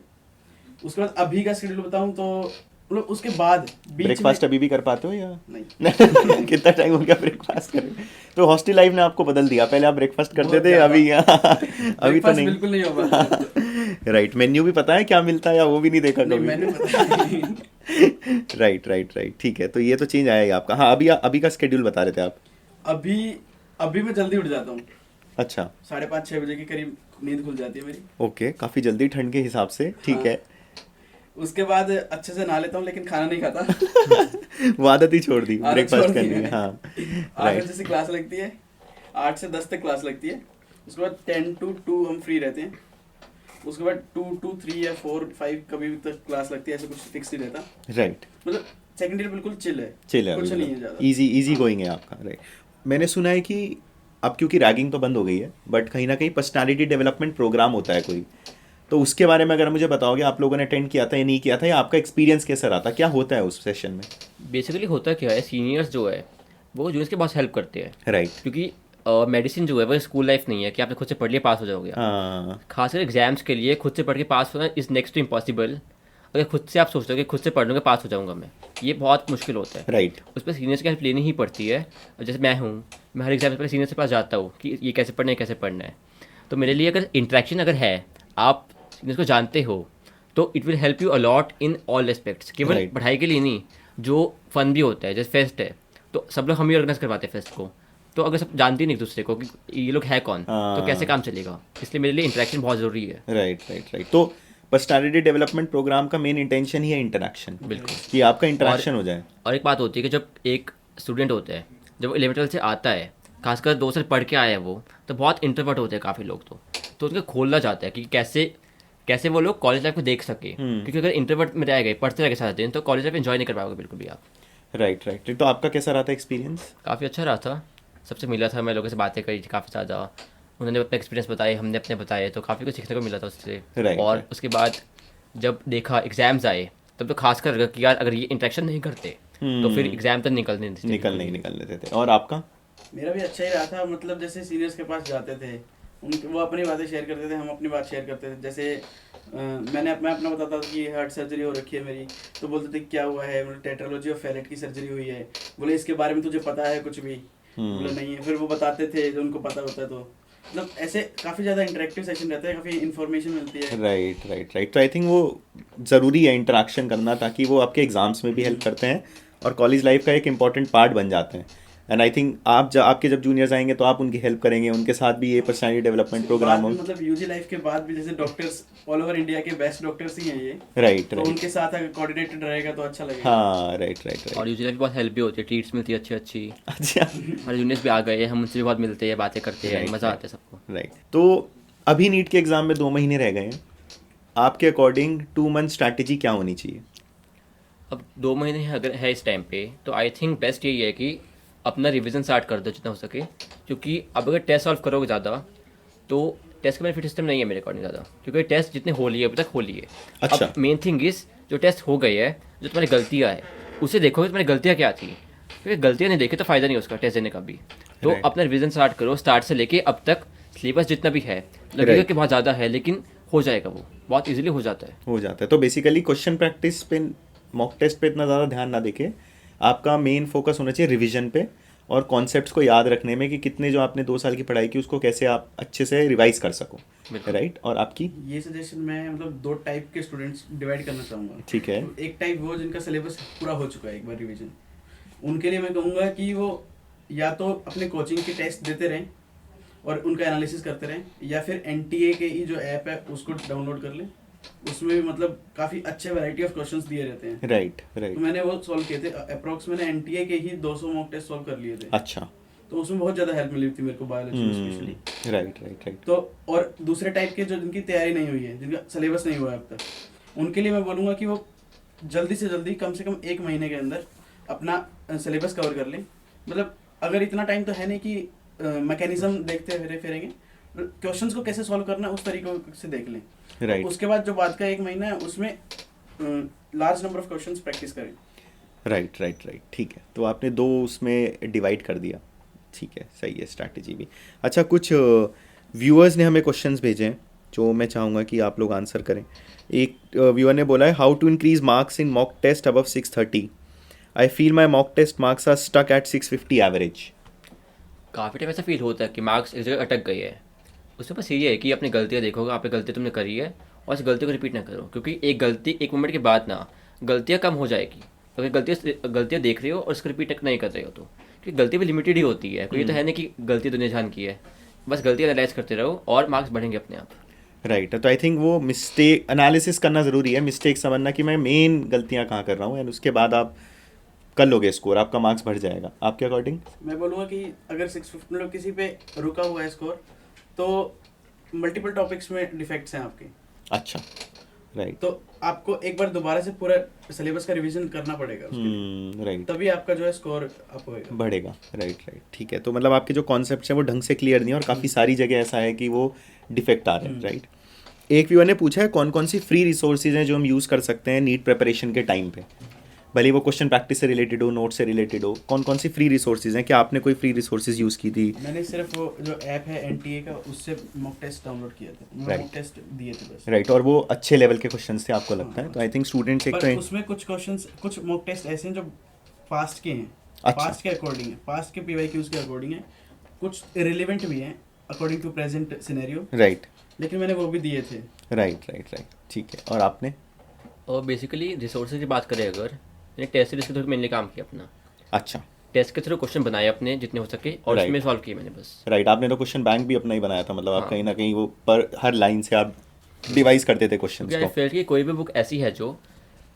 उसके बाद अभी का शेड्यूल बताऊं तो मतलब उसके बाद बीच ब्रेकफास्ट में अभी भी कर पाते हो या नहीं। कितना टाइम हो गया ब्रेकफास्ट करे? तो हॉस्टल लाइफ ने आपको बदल दिया, पहले आप ब्रेकफास्ट करते बहुत थे, ज्यादा। अभी अभी तो Breakfast नहीं। बिल्कुल नहीं हो पाता। राइट। मेन्यू भी पता है क्या मिलता है, या वो भी नहीं देखा नहीं, कभी? मैंने पता नहीं। राइट राइट राइट, ठीक है, तो ये तो चेंज आया ही आपका। हाँ, अभी अभी का स्केड्यूल बता रहे थे आप। अभी अभी मैं जल्दी उठ जाता हूँ, अच्छा, 5:30-6 बजे के करीब नींद खुल जाती है मेरी। ओके, काफ़ी जल्दी ठंड के हिसाब से, ठीक हाँ। है। उसके बाद अच्छे से नहा लेता हूँ, लेकिन खाना नहीं खाता। वो आदत ही छोड़ दी आदत ब्रेकफास्ट छोड़ दी करनी है, मैंने। हाँ। 8 बजे से क्लास लगती है, 8 से 10 तक क्लास लगती है। उसके बाद 10 to 2 हम फ्री रहते हैं। उसके बाद 2 to 3 या 4 5 कभी भी तक क्लास लगती है, ऐसे कुछ फिक्स नहीं रहता। राइट, मतलब सेकेंड ईयर बिल्कुल चिल है, चिल है, कुछ नहीं है ज़्यादा। इजी इजी गोइंग है आपका, राइट। मैंने सुना है कि अब क्योंकि रैगिंग तो बंद हो गई है, बट कहीं ना कहीं पर्सनालिटी डेवलपमेंट प्रोग्राम होता है कोई, तो उसके बारे में अगर मुझे बताओगे, आप लोगों ने अटेंड किया था या नहीं किया था, या आपका एक्सपीरियंस कैसा रहा था, क्या होता है उस सेशन में? बेसिकली होता क्या है, सीनियर्स जो है वो जूनियर्स के बहुत हेल्प करते हैं, राइट, क्योंकि मेडिसिन जो है वो स्कूल लाइफ नहीं है कि आपने खुद से पढ़ लिया पास हो जाओगे आप। हाँ, खासकर एग्जाम्स के लिए खुद से पढ़ के पास होना इज़ नेक्स्ट टू इम्पॉसिबल। अगर खुद से आप सोचते हो कि खुद से पढ़ लूँगा पास हो जाऊँगा मैं, ये बहुत मुश्किल होता है। राइट, उस पर सीनियर्स की हेल्प लेनी ही पड़ती है। अब जैसे मैं हूँ, मैं हर एग्जाम से पहले सीनियर्स के पास जाता हूँ कि ये कैसे पढ़ना है, कैसे पढ़ना है। तो मेरे लिए अगर इंटरेक्शन अगर है, आप सीनियर्स को जानते हो, तो it will help you a lot in all aspects, केवल Right. पढ़ाई के लिए नहीं, जो फन भी होता है, जैसे फेस्ट है, तो सब लोग हम ही ऑर्गेनाइज करवाते हैं फेस्ट को। तो अगर सब जानते ही नहीं एक दूसरे को कि ये लोग है कौन, तो कैसे काम चलेगा। इसलिए मेरे लिए इंटरेक्शन बहुत ज़रूरी है। Right right right. तो पर्सनालिटी डेवलपमेंट प्रोग्राम का मेन इंटेंशन ही है इंटरेक्शन, बिल्कुल। कि आपका इंटरेक्शन हो जाए। और एक बात होती है कि जब एक स्टूडेंट होता है, जब वो 11th से आता है, खासकर 2 साल पढ़ के आया है वो, तो बहुत इंट्रोवर्ट होते हैं काफ़ी लोग। तो उनको खोलना चाहता है कि कैसे कैसे वो लोग कॉलेज लाइफ को देख सके, क्योंकि अगर इंट्रोवर्ट में रह गए, पढ़ते रह गए सारा दिन, तो कॉलेज लाइफ एंजॉय नहीं कर पाओगे बिल्कुल भी आप। राइट राइट, तो आपका कैसा रहा था एक्सपीरियंस? काफ़ी अच्छा रहा था, सबसे मिला था, मैं लोगों से बातें करी थी काफ़ी ज़्यादा, उन्होंने अपने एक्सपीरियंस बताए, हमने अपने बताए, तो काफ़ी कुछ सीखने को मिला था उससे। Right, और right. उसके बाद जब देखा एग्ज़ाम्स आए, तब तो खासकर लगा कि यार अगर ये इंटरेक्शन नहीं करते तो फिर एग्ज़ाम तक निकलने नहीं निकल लेते थे। और आपका? मेरा भी अच्छा ही रहा था। मतलब जैसे सीनियर्स के पास जाते थे, उनके वो अपनी बातें शेयर करते थे, हम अपनी बात शेयर करते थे। जैसे मैं अपना बताता था कि हार्ट सर्जरी हो रखी है मेरी, तो बोलते थे क्या हुआ है, मतलब टेट्रोलॉजी ऑफ फैलेट की सर्जरी हुई है। बोले इसके बारे में तुझे पता है कुछ भी? बोले नहीं है। फिर वो बताते थे जो उनको पता होता है। तो मतलब ऐसे काफ़ी ज़्यादा इंटरेक्टिव सेशन रहता है, काफ़ी इन्फॉर्मेशन मिलती है। राइट राइट राइट, तो आई थिंक वो ज़रूरी है इंटरेक्शन करना, ताकि वो आपके एग्जाम्स में भी हेल्प करते हैं और कॉलेज लाइफ का एक इंपॉर्टेंट पार्ट बन जाते हैं। एंड आई थिंक आपके जब जूनियर्स आएंगे तो आप उनकी हेल्प करेंगे, उनके साथ भी ये पर्सनैलिटी डेवलपमेंट प्रोग्राम हो। मतलब यूजी लाइफ के बाद भी जैसे डॉक्टर्स ऑल ओवर इंडिया के बेस्ट डॉक्टर्स ही हैं ये। राइट तो राइट, उनके साथ अगर कोऑर्डिनेटेड रहेगा तो अच्छा लगेगा। हाँ, राइट राइट राइट। और यूजुअली बहुत हेल्प भी होती है, ट्रीट्स मिलती है अच्छी अच्छी। अच्छा, हमारे जूनियर्स भी आ गए हैं, हम उनसे भी बहुत मिलते हैं, बातें करते हैं, Right, मज़ा right. आता है सबको। राइट, तो अभी नीट के एग्ज़ाम में 2 महीने रह गए हैं, आपके अकॉर्डिंग 2 मंथ स्ट्रैटेजी क्या होनी चाहिए? अब 2 महीने अगर है इस टाइम पे, तो आई थिंक बेस्ट यही है कि अपना रिवीजन स्टार्ट कर दो जितना हो सके, क्योंकि अब अगर टेस्ट सॉल्व करोगे ज़्यादा, तो टेस्ट का बेनिफिट सिस्टम नहीं है मेरे अकॉर्डिंग ज़्यादा, क्योंकि टेस्ट जितने हो लिए अभी तक हो लिए। अच्छा। अब मेन थिंग इज जो टेस्ट हो गए है, जो तुम्हारी गलतियाँ है, उसे देखोगे तुम्हारी गलतियाँ क्या थी, क्योंकि गलतियाँ नहीं देखे तो फ़ायदा नहीं उसका टेस्ट देने का भी। तो Right. अपना रिवीजन स्टार्ट करो, स्टार्ट से लेके अब तक सिलेबस जितना भी है, लगेगा Right. कि बहुत ज़्यादा है, लेकिन हो जाएगा, वो बहुत ईजिली हो जाता है। तो बेसिकली क्वेश्चन प्रैक्टिस पे, मॉक टेस्ट पे इतना ज़्यादा ध्यान ना देके आपका मेन फोकस होना चाहिए रिवीजन पे और कॉन्सेप्ट्स को याद रखने में, कि कितने जो आपने 2 साल की पढ़ाई की उसको कैसे आप अच्छे से रिवाइज कर सको। बिल्कुल। राइट, और आपकी? ये सजेशन मैं मतलब 2 टाइप के स्टूडेंट्स डिवाइड करना चाहूँगा। ठीक है। एक टाइप वो जिनका सिलेबस पूरा हो चुका है एक बार रिवीजन, उनके लिए मैं कहूँगा कि वो या तो अपने कोचिंग के टेस्ट देते रहें और उनका एनालिसिस करते रहें, या फिर NTA के ही जो ऐप है उसको डाउनलोड कर लें। उसमें भी मतलब काफ़ी अच्छे वैरायटी ऑफ क्वेश्चंस दिए रहते हैं। राइट तो राइट, मैंने वो सॉल्व किए थे। अप्रोक्स मैंने NTA के ही 200 मॉक टेस्ट सॉल्व कर लिए थे। अच्छा, तो उसमें बहुत ज़्यादा हेल्प मिली थी मेरे को, बायोलॉजी में स्पेशली। राइट राइट राइट, तो और दूसरे टाइप के जो जिनकी तैयारी नहीं हुई है, जिनका सिलेबस नहीं हुआ है अब तक, उनके लिए मैं बोलूँगा कि वो जल्दी से जल्दी कम से कम 1 महीने के अंदर अपना सिलेबस कवर कर लें। मतलब अगर इतना टाइम तो है नहीं कि मैकेनिज्म देखते फिरेंगे, क्वेश्चंस को कैसे सॉल्व करना है उस तरीके से देख लें। राइट उसके बाद जो बाद का 1 महीना है उसमें large number of questions practice करें। राइट राइट राइट, ठीक है, तो आपने 2 उसमें डिवाइड कर दिया, ठीक है, सही है स्ट्रैटेजी भी। अच्छा, कुछ व्यूअर्स ने हमें क्वेश्चंस भेजे हैं जो मैं चाहूँगा कि आप लोग आंसर करें। एक व्यूअर ने बोला है, how to increase marks in mock test above 630? I feel my mock test marks are stuck at 650 average. काफ़ी टाइम ऐसा फील होता है कि मार्क्स एक जगह अटक गई है। उसमें बस यही है कि अपनी गलतियाँ देखोगे, आपने गलती तुमने करी है और इस गलती को रिपीट ना करो, क्योंकि एक गलती एक मोमेंट के बाद ना गलतियाँ कम हो जाएगी, अगर गलतियाँ देख रहे हो और उसको रिपीट नहीं कर रहे हो तो, क्योंकि गलती भी लिमिटेड ही होती है, कोई ये तो है नहीं कि गलती दुनिया जान की है। बस गलती एनालाइज करते रहो और मार्क्स बढ़ेंगे अपने आप। राइट तो आई थिंक वो मिस्टेक एनालिसिस करना ज़रूरी है, मिस्टेक समझना कि मैं मेन गलतियाँ कहाँ कर रहा हूँ, एंड उसके बाद आप कर लोगे स्कोर, आपका मार्क्स बढ़ जाएगा। आपके अकॉर्डिंग? मैं बोलूँगा कि अगर 650 मतलब किसी पे रुका हुआ है स्कोर, तो मल्टीपल टॉपिक्स में डिफेक्ट्स हैं आपके, अच्छा, राइट। तो आपको एक बार दोबारा से पूरा सिलेबस का रिवीजन करना पड़ेगा उसके लिए, राइट, तभी आपका जो है स्कोर अप होएगा, बढ़ेगा। राइट, ठीक है। तो मतलब आपके जो कॉन्सेप्ट हैं वो ढंग से क्लियर नहीं है और काफ़ी सारी जगह ऐसा है कि वो डिफेक्ट आ रहे हैं, राइट। एक व्यूअर ने पूछा है कौन कौन सी फ्री रिसोर्सेज हैं जो हम यूज़ कर सकते हैं नीट प्रिपरेशन के टाइम पे, भले वो क्वेश्चन प्रैक्टिस से रिलेटेड हो, नोट से रिलेटेड हो, कौन कौन सी फ्री रिसोर्सेज हैं? क्या आपने कोई फ्री रिसोर्सेज यूज़ की थी? मैंने सिर्फ वो जो ऐप है एनटीए का, उससे मॉक टेस्ट डाउनलोड किया था, Right. मॉक टेस्ट दिए थे बस। राइट, और वो अच्छे लेवल के क्वेश्चन थे आपको लगता है? तो आई थिंक स्टूडेंट्स एक पर तो उसमें कुछ क्वेश्चंस, कुछ मॉक टेस्ट ऐसे हैं जो पास्ट के हैं, अच्छा। पास्ट के अकॉर्डिंग है, पास्ट के पीवाईक्यूज के अकॉर्डिंग है, कुछ इरेलीवेंट भी हैं according to present scenario, right, लेकिन मैंने वो भी दिए थे। राइट, ठीक है। और आपने? और बेसिकली रिसोर्सेज की बात करें अगर, मैंने टेस्ट सीरीज के थ्रू मेनली काम किया अपना, अच्छा, टेस्ट के थ्रू क्वेश्चन बनाए अपने जितने हो सके और Right. उसमें सॉल्व किए मैंने बस। राइट, आपने तो क्वेश्चन बैंक भी अपना ही बनाया था, मतलब आप हाँ। कहीं ना कहीं वो पर हर लाइन से आप डिवाइस करते थे क्वेश्चन क्योंकि आई को। फेल्ट कि कोई भी बुक ऐसी है जो,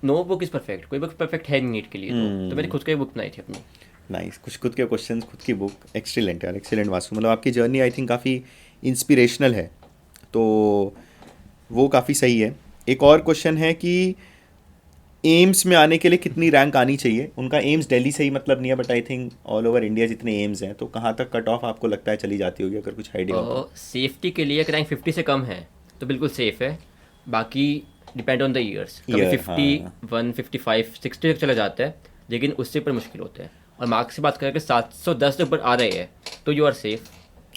नो बुक इज़ परफेक्ट, कोई बुक परफेक्ट है नहीं नीट के लिए, तो मैंने खुद का ही बुक बनाई थी अपनी। नाइस, कुछ खुद के क्वेश्चन, खुद की बुक, एक्सीलेंट यार, एक्सीलेंट वासु। मतलब आपकी जर्नी आई थिंक काफ़ी इंस्पिरेशनल है, तो वो काफ़ी सही है। एक और क्वेश्चन है कि एम्स में आने के लिए कितनी रैंक आनी चाहिए? उनका एम्स दिल्ली से ही मतलब नहीं है, but I think all over India जितने एम्स हैं, तो कहाँ तक कट ऑफ आपको लगता है चली जाती होगी, अगर कुछ आइडिया हो तो? और सेफ्टी के लिए अगर रैंक 50 से कम है तो बिल्कुल सेफ है, बाकी डिपेंड ऑन द ईयर्स, कभी Year, 51, 55, 60 तक चला जाता है, लेकिन उससे ऊपर मुश्किल होता है। और मार्क्स की बात करें कि 710 से ऊपर आ रहे हैं तो यू आर सेफ।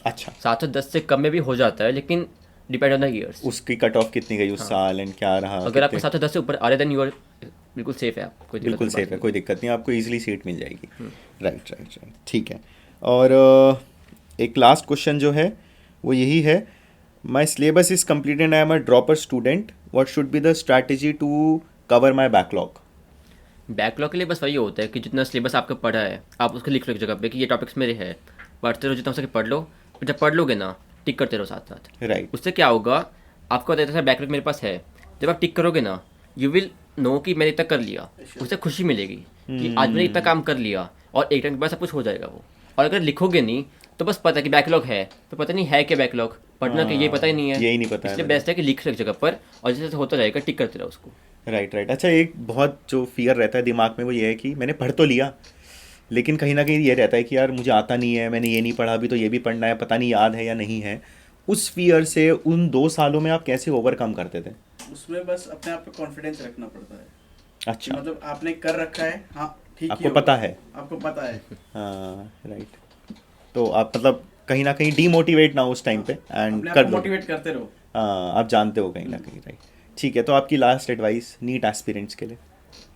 अच्छा, 710 से कम में भी हो जाता है, लेकिन डिपेंड ऑन द ईयर्स। उसकी कट ऑफ कितनी गई उस साल एंड क्या रहा? अगर आपको कितने- 710 से ऊपर आ रहे देन यू आर बिल्कुल सेफ है, आप कोई दिक्कत बिल्कुल की सेफ बात है, कोई दिक्कत नहीं, आपको इजीली सीट मिल जाएगी। हम्म। राइट, ठीक है। और एक लास्ट क्वेश्चन जो है वो यही है, my syllabus is complete and I am a dropper student, what should be the strategy to cover my backlog? Backlog के लिए बस वही होता है कि जितना सिलेबस आपका पढ़ा है आप उसको लिख लो एक जगह पे कि ये टॉपिक्स मेरे हैं, पढ़ते रहो जितना हो सके पढ़ लो, फिर जब पढ़ लोगे ना टिक करते रहो साथ साथ। राइट, उससे क्या होगा, आपको पता है बैकलॉग मेरे पास है, जब आप टिक करोगे ना यू विल नो कि मैंने इतना कर लिया, उससे खुशी मिलेगी कि आज मैंने इतना काम कर लिया, और एक टाइम के बाद सब कुछ हो जाएगा वो। और अगर लिखोगे नहीं तो बस पता है कि बैकलॉग है, तो पता नहीं है क्या बैकलॉग, पढ़ना कि ये पता ही नहीं है, यही नहीं पता है इसलिए बेस्ट है कि लिख लो एक जगह पर और जैसे होता जाएगा टिक करते रहो उसको। राइट। अच्छा, एक बहुत जो फियर रहता है दिमाग में वो ये है कि मैंने पढ़ तो लिया, लेकिन कहीं ना कहीं ये रहता है कि यार मुझे आता नहीं है, मैंने ये नहीं पढ़ा, अभी तो ये भी पढ़ना है, पता नहीं याद है या नहीं है। उस फियर से उन 2 सालों में आप कैसे ओवरकम करते थे? उसमें बस अपने आप पे कॉन्फिडेंस रखना पड़ता है कि अच्छा, मतलब आपने कर रखा है, हाँ ठीक ही आपको होगा, पता है। आपको पता है। हाँ, राइट। तो आप मतलब कहीं ना कहीं डीमोटिवेट ना हो उस टाइम पे एंड अपने कर आप को दो। मोटिवेट करते रहो। हाँ, आप जानते हो कहीं ना कहीं, राइट। ठीक है, तो आपकी लास्ट एडवाइस नीट एस्पिरेंट्स के लिए?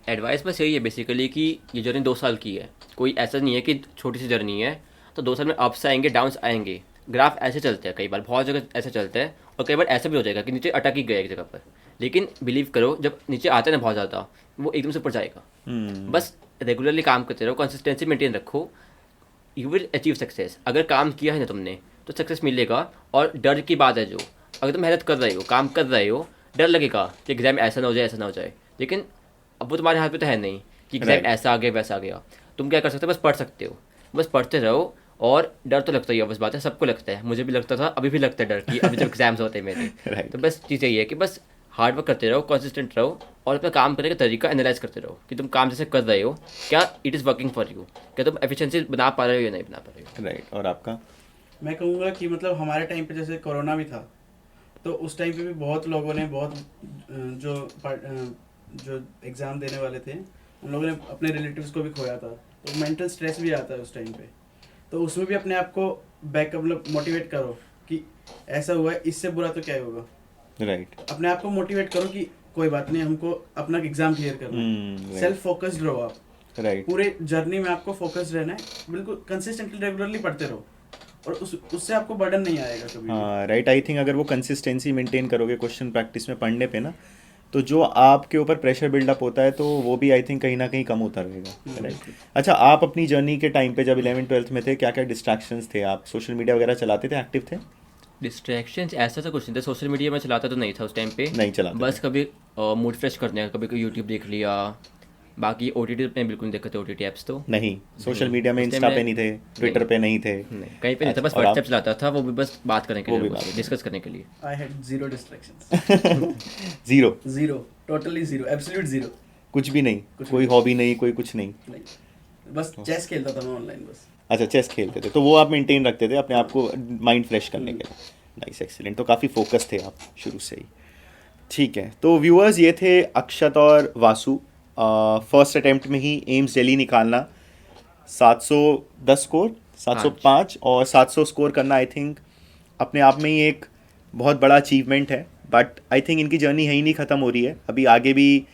एडवाइस बस यही है बेसिकली कि ये जर्नी 2 साल की है, कोई ऐसा नहीं है कि छोटी सी जर्नी है, तो 2 साल में अप्स आएंगे डाउन्स आएंगे, ग्राफ ऐसे चलते हैं, कई बार बहुत जगह ऐसे चलते हैं, और कई बार ऐसा भी हो जाएगा कि नीचे अटक ही गए एक जगह पर, लेकिन बिलीव करो जब नीचे आता है ना बहुत ज़्यादा, वो एकदम से ऊपर जाएगा। बस रेगुलरली काम करते रहो, कंसिस्टेंसी मेंटेन रखो, यू विल अचीव सक्सेस। अगर काम किया है ना तुमने तो सक्सेस मिलेगा। और डर की बात है जो, अगर तुम मेहनत कर रहे हो, काम कर रहे हो, डर लगेगा कि एग्जाम ऐसा ना हो जाए, ऐसा ना हो जाए, लेकिन अब वो तुम्हारे हाथ में तो है नहीं कि एग्जाम Right. ऐसा आ गया वैसा आ गया। तुम क्या कर सकते हो, बस पढ़ सकते हो, बस पढ़ते रहो। और डर तो लगता ही है, बस बात है, सबको लगता है, मुझे भी लगता था, अभी भी लगता है डर कि अभी जब एग्जाम्स होते हैं मेरे। Right. तो बस चीज़ यही है कि बस हार्ड वर्क करते रहो, कंसिस्टेंट रहो, और अपना काम करने का तरीका एनालाइज करते रहो कि तुम काम जैसे कर रहे हो क्या it is working for you, क्या तुम एफिशिएंसी बना पा रहे हो या नहीं बना पा रहे हो। राइट। और आपका? मैं कहूँगा कि मतलब हमारे टाइम पे जैसे कोरोना भी था, तो उस टाइम पे भी बहुत लोगों ने बहुत जो एग्ज़ाम देने वाले थे उन लोगों ने अपने रिलेटिव्स को भी खोया था, तो मेंटल स्ट्रेस भी आता है उस टाइम पे। तो उसमें भी अपने आप को बैकअप मतलब मोटिवेट करो कि ऐसा हुआ है, इससे बुरा तो क्या ही होगा। राइट, अपने आप को मोटिवेट करो कि कोई बात नहीं, हमको अपना एग्ज़ाम क्लियर करना है। right. सेल्फ फोकस्ड रहो आप, राइट, पूरे जर्नी में आपको फोकस्ड रहना है, बिल्कुल कंसिस्टेंटली रेगुलरली पढ़ते रहो, और उससे आपको बर्डन नहीं आएगा कभी भी। हाँ, राइट। आई थिंक अगर वो कंसिस्टेंसी मेंटेन करोगे क्वेश्चन प्रैक्टिस में पढ़ने पे ना, तो जो आपके ऊपर प्रेशर बिल्डअप होता है तो वो भी आई थिंक कहीं ना कहीं कम होता रहेगा, राइट? अच्छा, आप अपनी जर्नी के टाइम पे जब 11th-12th में थे, क्या क्या डिस्ट्रैक्शंस थे? आप सोशल मीडिया वगैरह चलाते थे, एक्टिव थे? डिस्ट्रैक्शंस ऐसा तो कुछ नहीं था, सोशल मीडिया में चलाता तो नहीं था उस टाइम पे, नहीं चलाते बस कभी मूड फ्रेश करने का कभी कोई यूट्यूब देख लिया, बाकी OTT में बिल्कुल नहीं देखते थे, OTT ऐप्स तो नहीं, सोशल मीडिया में उस टाइम इंस्टा पे में नहीं थे, ट्विटर पे नहीं थे? नहीं, कहीं पे नहीं था, बस और आप? व्हाट्सएप चलाता था, वो भी बस बात करने के वो लिए, भी बात डिस्कस करने के लिए। I had zero distractions, zero, zero, totally zero, absolute zero. कुछ भी नहीं, कुछ कोई भी हॉबी नहीं, कोई कुछ नहीं? नहीं, बस चेस खेलता था मैं ऑनलाइन बस। अच्छा, चेस खेलते थे, तो वो आप मेंटेन रखते थे अपने आप को माइंड फ्रेश करने के लिए? Nice, excellent. तो काफ़ी फोकस थे आप शुरू से ही। ठीक है, तो व्यूअर्स ये थे अक्षत और वासु। फर्स्ट अटेम्प्ट में ही एम्स दिल्ली निकालना, 710 स्कोर, 705 और 700 स्कोर करना, आई थिंक अपने आप में ही एक बहुत बड़ा अचीवमेंट है। बट आई थिंक इनकी जर्नी यहीं नहीं ख़त्म हो रही है, अभी आगे भी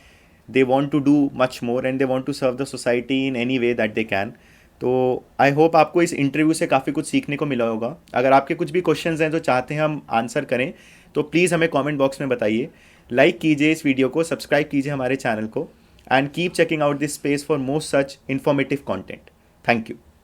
they want to do much more and they want to serve the society in any way that they can. तो आई होप आपको इस इंटरव्यू से काफ़ी कुछ सीखने को मिला होगा। अगर आपके कुछ भी क्वेश्चंस हैं जो चाहते हैं हम आंसर करें तो प्लीज़ हमें कमेंट बॉक्स में बताइए। लाइक कीजिए इस वीडियो को, सब्सक्राइब कीजिए हमारे चैनल को, and keep checking out this space for more such informative content. Thank you.